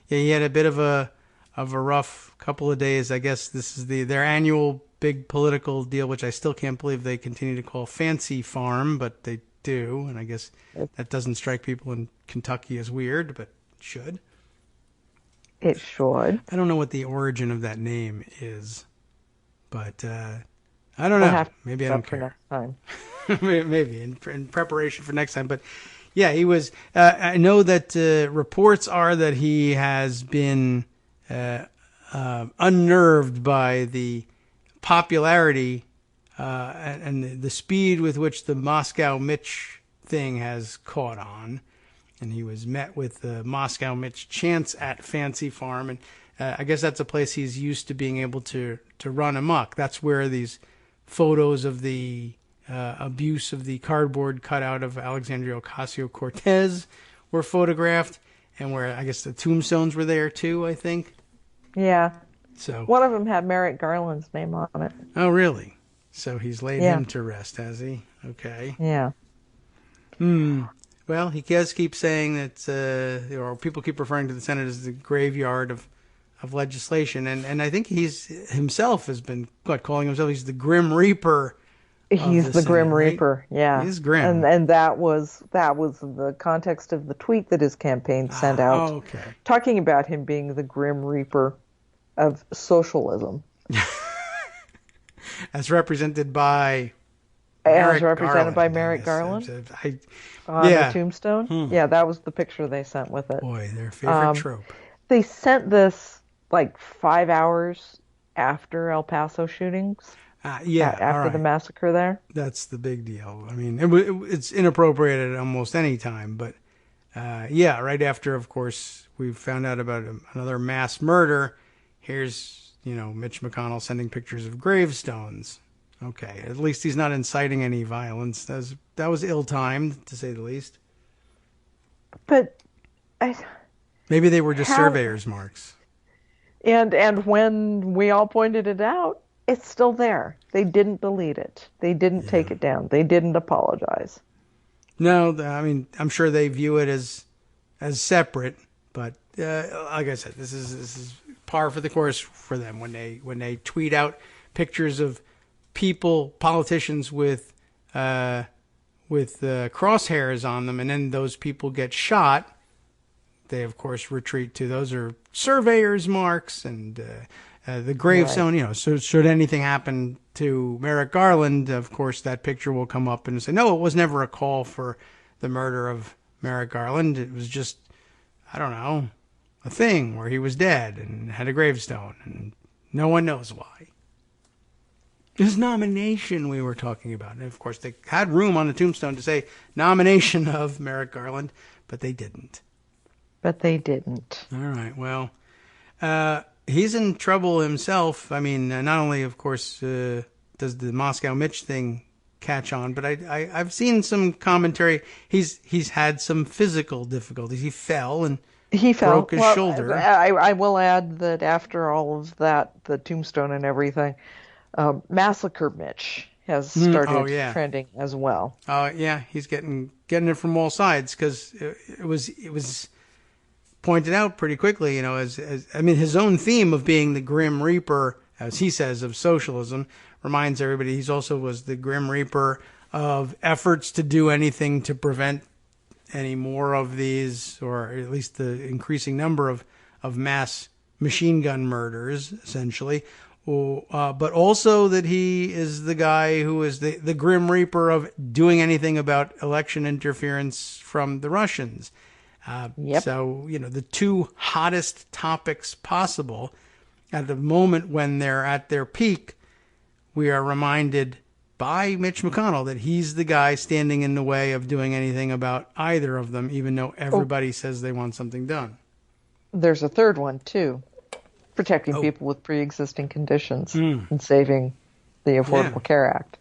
he had a bit of a rough couple of days. I guess this is their annual big political deal, which I still can't believe they continue to call Fancy Farm, but they do, and I guess that doesn't strike people in Kentucky as weird, but it should. It should. I don't know what the origin of that name is, but I don't know. Maybe I don't care. For next time. Maybe in preparation for next time. But Yeah, he was. I know that reports are that he has been unnerved by the popularity and the speed with which the Moscow Mitch thing has caught on. And he was met with the Moscow Mitch chants at Fancy Farm. And I guess that's a place he's used to being able to run amok. That's where these photos of the abuse of the cardboard cutout of Alexandria Ocasio-Cortez were photographed, and where I guess the tombstones were there too, I think. Yeah. So one of them had Merrick Garland's name on it. Oh, really? So he's laid him to rest, has he? Okay. Yeah. Well, he does keep saying that, or people keep referring to the Senate as the graveyard of legislation, and I think he's himself has been calling himself, he's the Grim Reaper. He's the Senate, Grim right? Reaper, yeah. He's grim. And that was the context of the tweet that his campaign sent out. Oh, okay. Talking about him being the Grim Reaper of socialism. As represented by Merrick Garland. On the tombstone. Yeah, that was the picture they sent with it. Boy, their favorite trope. They sent this like 5 hours after El Paso shootings. After the massacre there. That's the big deal. I mean, it's inappropriate at almost any time, but right after, of course, we found out about another mass murder. Here's, Mitch McConnell sending pictures of gravestones. Okay, at least he's not inciting any violence. That was ill-timed, to say the least. But maybe they were just surveyor's marks. And when we all pointed it out, it's still there. They didn't delete it. They didn't take it down. They didn't apologize. No, I mean, I'm sure they view it as separate, but like I said, this is par for the course for them when they tweet out pictures of politicians with crosshairs on them, and then those people get shot. They of course retreat to those are surveyor's marks and the gravestone. Right. So should anything happen to Merrick Garland, of course that picture will come up and say, no, it was never a call for the murder of Merrick Garland. It was just, I don't know, a thing where he was dead and had a gravestone, and no one knows why. His nomination we were talking about. And of course, they had room on the tombstone to say nomination of Merrick Garland, but they didn't. All right. Well, he's in trouble himself. I mean, not only, of course, does the Moscow Mitch thing catch on, but I've seen some commentary. He's had some physical difficulties. He fell and broke his shoulder. I will add that after all of that, the tombstone and everything, Massacre Mitch has started trending as well. Oh yeah, he's getting it from all sides, because it was pointed out pretty quickly. As I mean, his own theme of being the Grim Reaper, as he says, of socialism, reminds everybody he's also was the Grim Reaper of efforts to do anything to prevent any more of these, or at least the increasing number of mass machine gun murders, essentially. But also that he is the guy who is the Grim Reaper of doing anything about election interference from the Russians. So, the two hottest topics possible at the moment when they're at their peak, we are reminded by Mitch McConnell that he's the guy standing in the way of doing anything about either of them, even though everybody says they want something done. There's a third one, too. Protecting people with pre-existing conditions and saving the Affordable Care Act.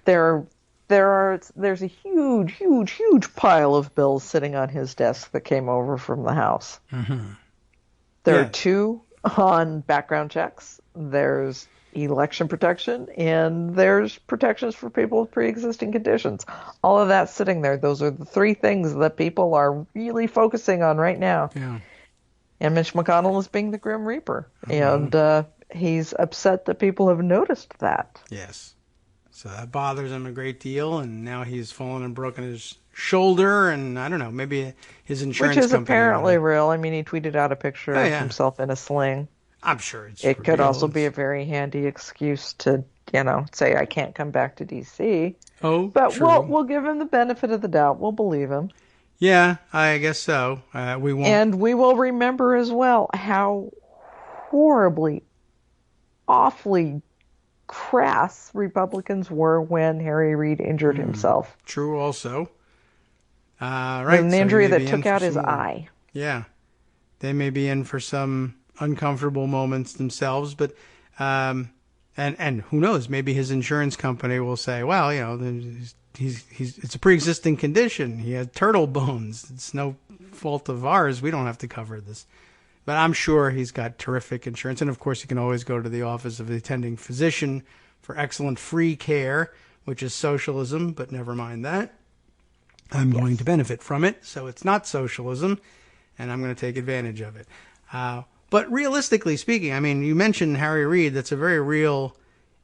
There's a huge pile of bills sitting on his desk that came over from the House. Mm-hmm. There are two on background checks. There's election protection, and there's protections for people with pre-existing conditions. All of that's sitting there. Those are the three things that people are really focusing on right now. Yeah. And Mitch McConnell is being the Grim Reaper. Mm-hmm. And he's upset that people have noticed that. Yes. So that bothers him a great deal, and now he's fallen and broken his shoulder, and I don't know, maybe his insurance company. Which is apparently real. I mean, he tweeted out a picture of himself in a sling. I'm sure it could also be a very handy excuse to, say I can't come back to D.C. Oh, but true. we'll give him the benefit of the doubt. We'll believe him. Yeah, I guess so. We won't. And we will remember as well how horribly, awfully crass Republicans were when Harry Reid injured himself. True also. Right, an so he injury may that be in took for out his some more. eye. Yeah, they may be in for some uncomfortable moments themselves, but and who knows? Maybe his insurance company will say, well, he's it's a pre-existing condition. He had turtle bones. It's no fault of ours. We don't have to cover this. But I'm sure he's got terrific insurance, and of course, you can always go to the office of the attending physician for excellent free care, which is socialism. But never mind that. I'm going to benefit from it, so it's not socialism, and I'm going to take advantage of it. But realistically speaking, I mean, you mentioned Harry Reid. That's a very real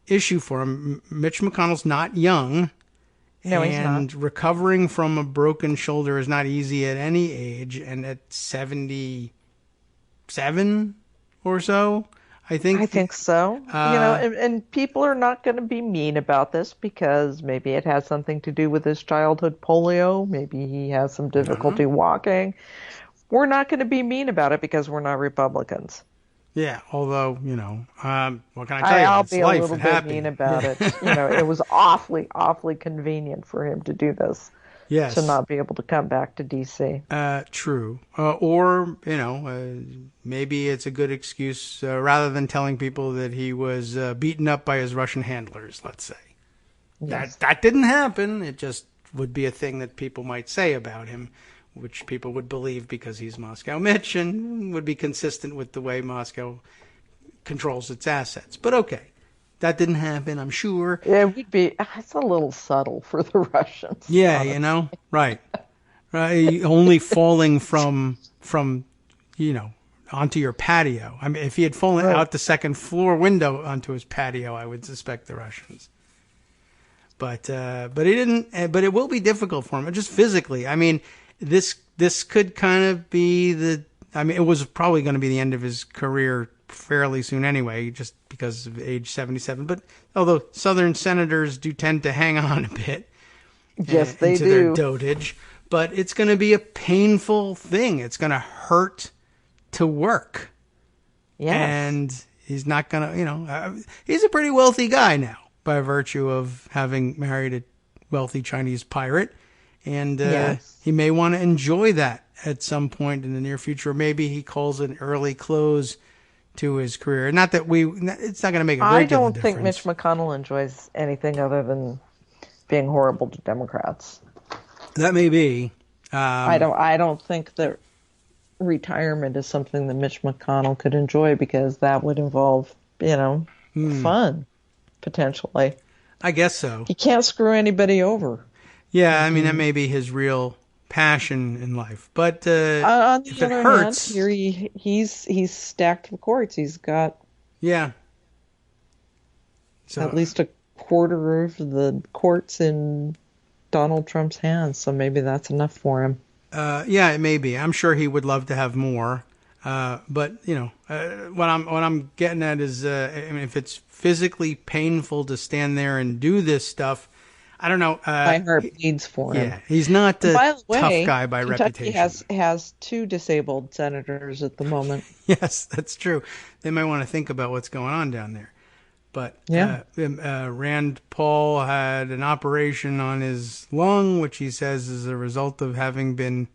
issue for him. Mitch McConnell's not young. No, he's not. And recovering from a broken shoulder is not easy at any age. And at 77 or so, I think so. And people are not going to be mean about this because maybe it has something to do with his childhood polio. Maybe he has some difficulty walking. We're not going to be mean about it because we're not Republicans. Yeah, although, what can I tell you? I'll It's be a life little and bit happy. mean about it. It was awfully, awfully convenient for him to do this. Yes. To not be able to come back to D.C. True. Or, maybe it's a good excuse rather than telling people that he was beaten up by his Russian handlers, let's say. Yes. That didn't happen. It just would be a thing that people might say about him, which people would believe because he's Moscow Mitch and would be consistent with the way Moscow controls its assets. But okay, that didn't happen, I'm sure. It would be, it's a little subtle for the Russians. Yeah, right. Only falling from onto your patio. I mean, if he had fallen out the second floor window onto his patio, I would suspect the Russians. But he didn't. But it will be difficult for him, just physically. I mean, this could kind of be it was probably going to be the end of his career fairly soon anyway, just because of age 77. But although Southern senators do tend to hang on a bit, yes, they into do, their dotage. But it's going to be a painful thing. It's going to hurt to work. Yes. And he's not going to, he's a pretty wealthy guy now by virtue of having married a wealthy Chinese pirate. And he may want to enjoy that at some point in the near future. Maybe he calls an early close to his career. Not that it's not going to make a great deal of difference. I don't think Mitch McConnell enjoys anything other than being horrible to Democrats. That may be. I don't think that retirement is something that Mitch McConnell could enjoy because that would involve, fun, potentially. I guess so. He can't screw anybody over. Yeah, I mean, that may be his real passion in life. But on the if other it hurts... hand, here he's stacked the courts. He's got at least a quarter of the courts in Donald Trump's hands, so maybe that's enough for him. It may be. I'm sure he would love to have more. But what I'm getting at is, if it's physically painful to stand there and do this stuff, I don't know. My heart bleeds for him. Yeah, he's not the tough guy by Kentucky reputation. has 2 disabled senators at the moment. Yes, that's true. They might want to think about what's going on down there. But Rand Paul had an operation on his lung, which he says is a result of having been,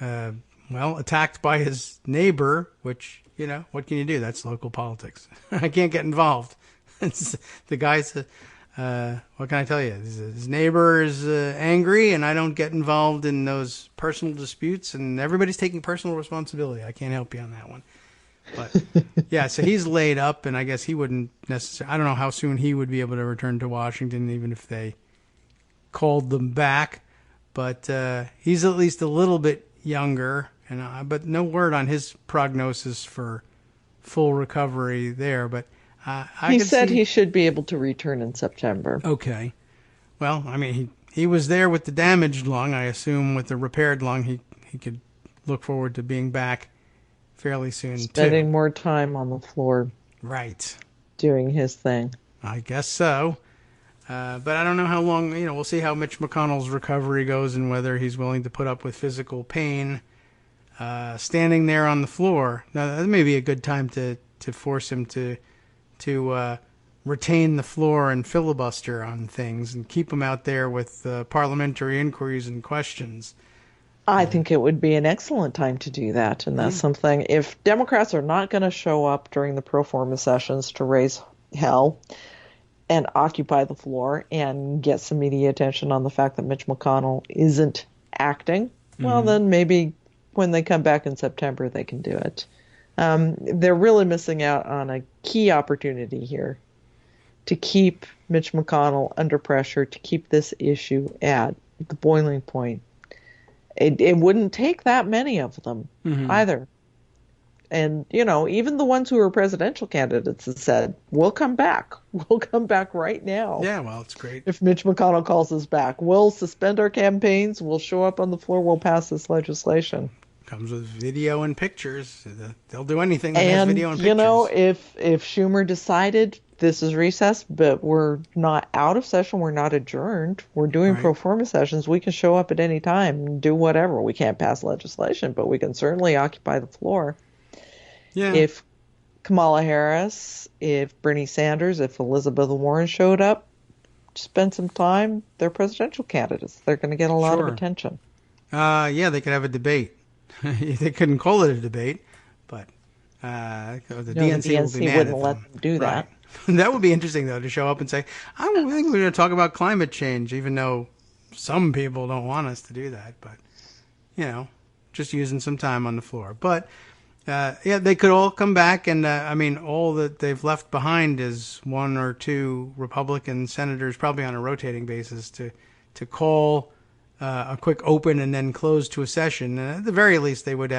attacked by his neighbor, which, what can you do? That's local politics. I can't get involved. The guy's, what can I tell you? His neighbor is angry, and I don't get involved in those personal disputes, and everybody's taking personal responsibility. I can't help you on that one. But so he's laid up, and I guess he wouldn't necessarily. I don't know how soon he would be able to return to Washington, even if they called them back. But he's at least a little bit younger, but no word on his prognosis for full recovery there. But he said he should be able to return in September. Okay. Well, I mean, he was there with the damaged lung. I assume with the repaired lung, he could look forward to being back fairly soon, spending more time on the floor. Right. Doing his thing. I guess so. But I don't know how long, we'll see how Mitch McConnell's recovery goes and whether he's willing to put up with physical pain standing there on the floor. Now, that may be a good time to force him to retain the floor and filibuster on things and keep him out there with parliamentary inquiries and questions. I think it would be an excellent time to do that, and that's something. If Democrats are not going to show up during the pro forma sessions to raise hell and occupy the floor and get some media attention on the fact that Mitch McConnell isn't acting, well, then maybe when they come back in September, they can do it. They're really missing out on a key opportunity here to keep Mitch McConnell under pressure, to keep this issue at the boiling point. It wouldn't take that many of them either. And, even the ones who are presidential candidates have said, we'll come back. We'll come back right now. Yeah, well, it's great. If Mitch McConnell calls us back, we'll suspend our campaigns. We'll show up on the floor. We'll pass this legislation. Comes with video and pictures. They'll do anything that has video and pictures. If Schumer decided this is recess, but we're not out of session, we're not adjourned, we're doing pro forma sessions, we can show up at any time and do whatever. We can't pass legislation, but we can certainly occupy the floor. Yeah. If Kamala Harris, if Bernie Sanders, if Elizabeth Warren showed up, spend some time, they're presidential candidates. They're going to get a lot of attention. Yeah, they could have a debate. They couldn't call it a debate, but the DNC will be mad wouldn't let them do that. Right. That would be interesting, though, to show up and say, I don't think we're going to talk about climate change, even though some people don't want us to do that. But, just using some time on the floor. But, they could all come back, and, all that they've left behind is one or two Republican senators, probably on a rotating basis, to call a quick open and then close to a session. And at the very least, they would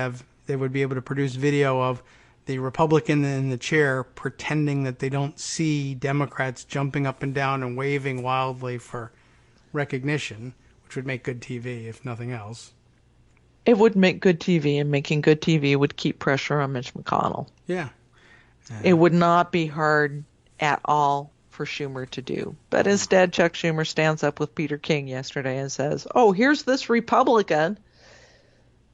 be able to produce video of the Republican in the chair pretending that they don't see Democrats jumping up and down and waving wildly for recognition, which would make good TV, if nothing else. It would make good TV, and making good TV would keep pressure on Mitch McConnell. Yeah. It would not be hard at all for Schumer to do. But instead, Chuck Schumer stands up with Peter King yesterday and says, here's this Republican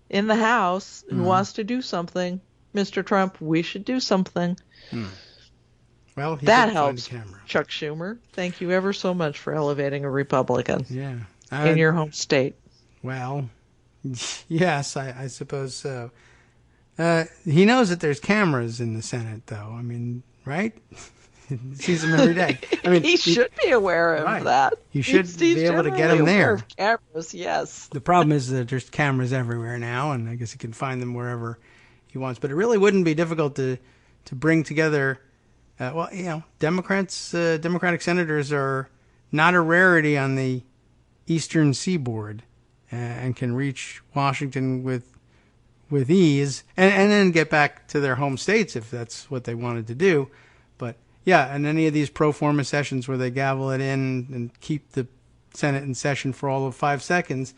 in the House who wants to do something. Mr. Trump, we should do something. Well, that helps, Chuck Schumer. Thank you ever so much for elevating a Republican in your home state. Well, yes, I suppose so. He knows that there's cameras in the Senate, though. Right? He sees them every day. He should be aware of that. You should be able to get him there. Of cameras, yes. The problem is that there's cameras everywhere now, and I guess he can find them wherever he wants. But it really wouldn't be difficult to bring together. Democratic senators are not a rarity on the Eastern Seaboard, and can reach Washington with ease, and then get back to their home states if that's what they wanted to do. But yeah, and any of these pro forma sessions where they gavel it in and keep the Senate in session for all of 5 seconds,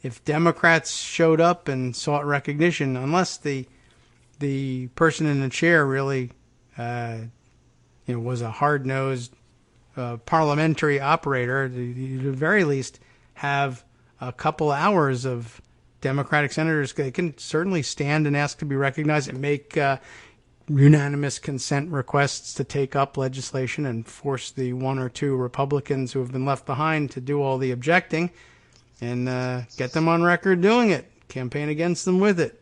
if Democrats showed up and sought recognition, unless the person in the chair really was a hard-nosed parliamentary operator, at the very least have a couple hours of Democratic senators. They can certainly stand and ask to be recognized and make unanimous consent requests to take up legislation and force the one or two Republicans who have been left behind to do all the objecting and get them on record doing it, campaign against them with it.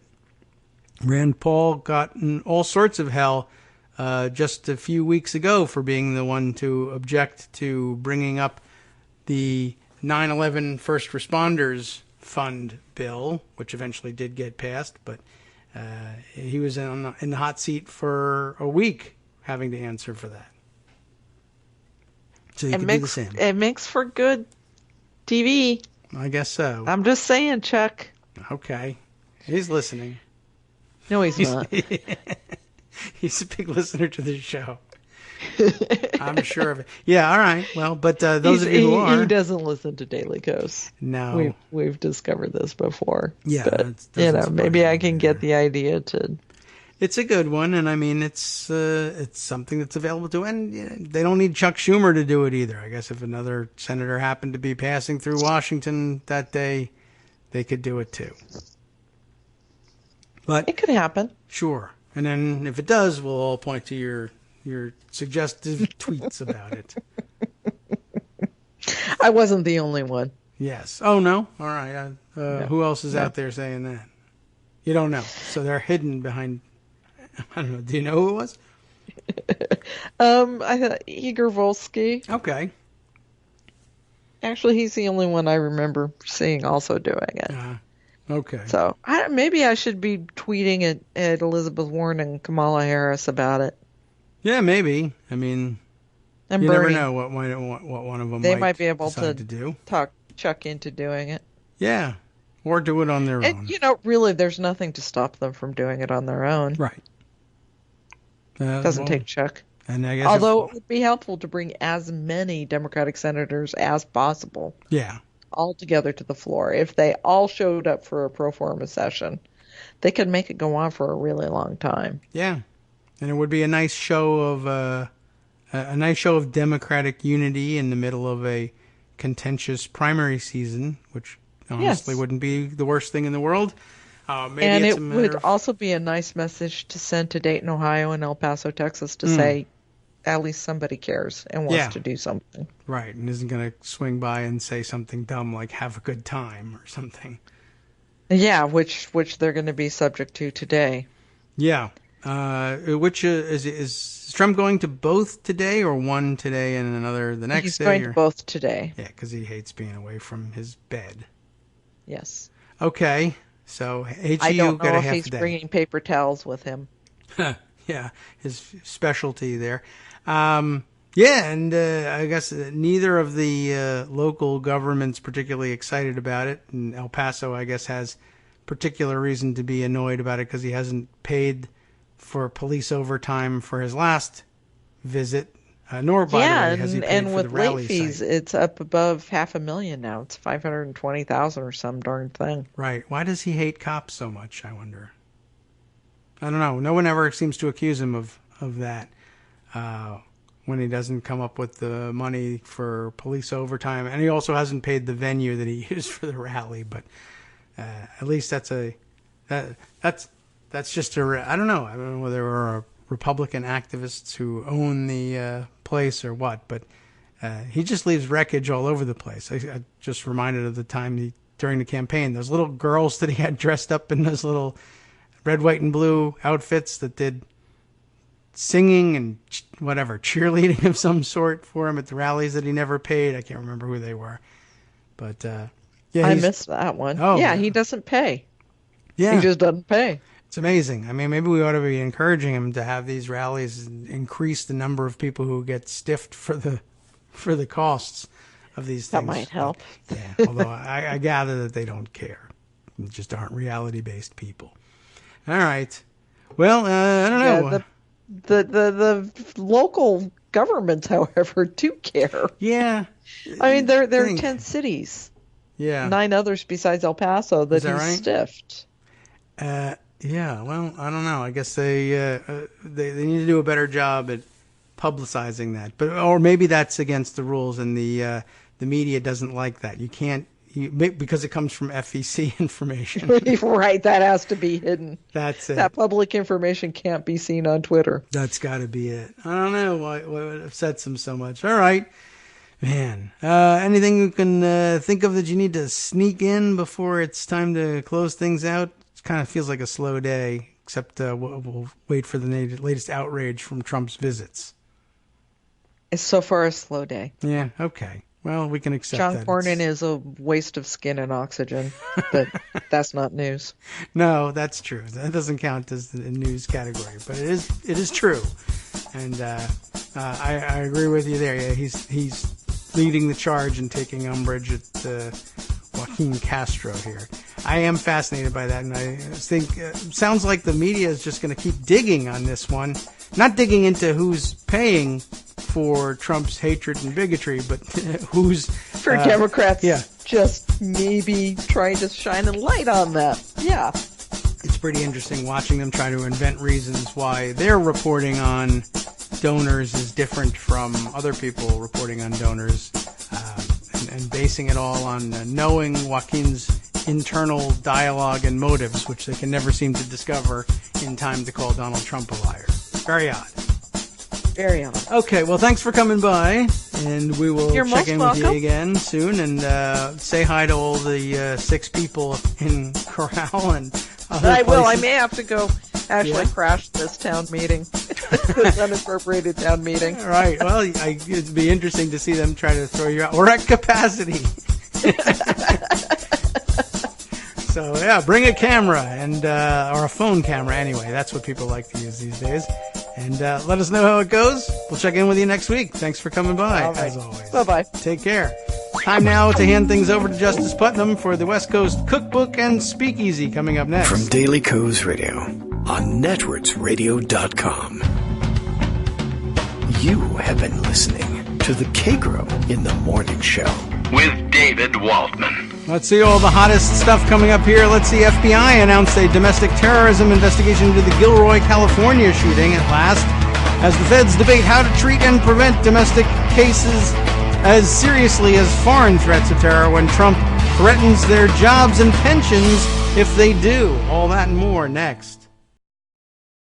Rand Paul got in all sorts of hell just a few weeks ago for being the one to object to bringing up the 9/11 First Responders Fund bill, which eventually did get passed, but he was in the hot seat for a week having to answer for that. So you can do the same. It makes for good TV. I guess so. I'm just saying, Chuck. Okay. He's listening. No, he's not. He's a big listener to this show. I'm sure of it. Yeah, all right. Well, but those of you who are... He doesn't listen to Daily Kos. No. We've discovered this before. Yeah. But, maybe I can get the idea to It's a good one, and I mean, it's something that's available to, and they don't need Chuck Schumer to do it either. I guess if another senator happened to be passing through Washington that day, they could do it too. But It could happen. sure, and then if it does, we'll all point to your suggestive tweets about it. I wasn't the only one. Yes. Oh no. All right. Who else is out there saying that? You don't know. So they're hidden behind. I don't know. Do you know who it was? I thought Igor Volsky. Okay. Actually, he's the only one I remember seeing also doing it. Okay. So maybe I should be tweeting at Elizabeth Warren and Kamala Harris about it. Yeah, maybe. I mean, And you Bernie. never know what one of them They might be able decide to do. talk Chuck into doing it. Yeah, or do it on their own. And, really, there's nothing to stop them from doing it on their own. Right. Doesn't take Chuck. And I guess Although it would be helpful to bring as many Democratic senators as possible yeah. all together to the floor. If they all showed up for a pro forma session, they could make it go on for a really long time. Yeah, and it would be a nice show of Democratic unity in the middle of a contentious primary season, which honestly wouldn't be the worst thing in the world. Maybe And it's it a matter would of, also be a nice message to send to Dayton, Ohio and El Paso, Texas to say at least somebody cares and wants to do something. right, and isn't going to swing by and say something dumb like "have a good time" or something. Yeah, which they're going to be subject to today. Yeah. Which is Trump going to both today, or one today and another the next He's day? going or? to both today. Yeah, because he hates being away from his bed. Yes. Okay, so I HEU don't got know a if half he's a day. bringing paper towels with him. Yeah, his specialty there. Yeah, and I guess neither of the local governments particularly excited about it. And El Paso, I guess, has particular reason to be annoyed about it because he hasn't paid for police overtime for his last visit. Nor, by the way, has he paid and for with the rally late fees, site. it's up above $500,000 now. It's $520,000 or some darn thing. Right. Why does he hate cops so much, I wonder? I don't know. No one ever seems to accuse him of that when he doesn't come up with the money for police overtime. And he also hasn't paid the venue that he used for the rally. But at least that's just a... I don't know. I don't know whether there are Republican activists who own the place or what. But he just leaves wreckage all over the place. I just reminded of the time during the campaign, those little girls that he had dressed up in those little red, white, and blue outfits that did singing and cheerleading of some sort for him at the rallies that he never paid. I can't remember who they were. But, yeah. I missed that one. Oh, yeah, he doesn't pay. Yeah. He just doesn't pay. It's amazing. I mean, maybe we ought to be encouraging him to have these rallies increase the number of people who get stiffed for the costs of these things. That might help. Yeah, although I gather that they don't care. They just aren't reality-based people. All right. Well, I don't know. Yeah, the local governments, however, do care. Yeah. I mean, there are 10 cities. Yeah. 9 others besides El Paso that Is that he's right? stiffed. Yeah. Well, I don't know. I guess they need to do a better job at publicizing that. Or maybe that's against the rules, and the media doesn't like that. You can't. Because it comes from FEC information. Right, that has to be hidden. That's it. That public information can't be seen on Twitter. That's got to be it. I don't know why it upsets them so much. All right, man. Anything you can think of that you need to sneak in before it's time to close things out? It kind of feels like a slow day, except we'll wait for the latest outrage from Trump's visits. It's so far a slow day. Yeah, okay. Well, we can accept John that. Cornyn is a waste of skin and oxygen, but that's not news. No, that's true. That doesn't count as the news category, but it is true. And I agree with you there. Yeah, he's leading the charge and taking umbrage at Joaquin Castro here. I am fascinated by that, and I think sounds like the media is just going to keep digging on this one. Not digging into who's paying for Trump's hatred and bigotry, but who's... For Democrats, yeah. just maybe trying to shine a light on that. Yeah. it's pretty interesting watching them try to invent reasons why their reporting on donors is different from other people reporting on donors, and basing it all on knowing Joaquin's internal dialogue and motives, which they can never seem to discover in time to call Donald Trump a liar. Very odd. Very odd. Okay, well, thanks for coming by, and we will check in with you again soon, and say hi to all the 6 people in Corral and other I will. places. I may have to go actually crash this town meeting, this unappropriated town meeting. All right. Well, it'd be interesting to see them try to throw you out. We're at capacity. So, yeah, bring a camera and or a phone camera anyway. That's what people like to use these days. And let us know how it goes. We'll check in with you next week. Thanks for coming by, as always. Bye-bye. Take care. Time now to hand things over to Justice Putnam for the West Coast Cookbook and Speakeasy coming up next. From Daily Kos Radio on networksradio.com. You have been listening to the Kagro in the Morning Show with David Waldman. Let's see all the hottest stuff coming up here. Let's see, FBI announced a domestic terrorism investigation into the Gilroy, California shooting at last, as the feds debate how to treat and prevent domestic cases as seriously as foreign threats of terror when Trump threatens their jobs and pensions if they do. All that and more next.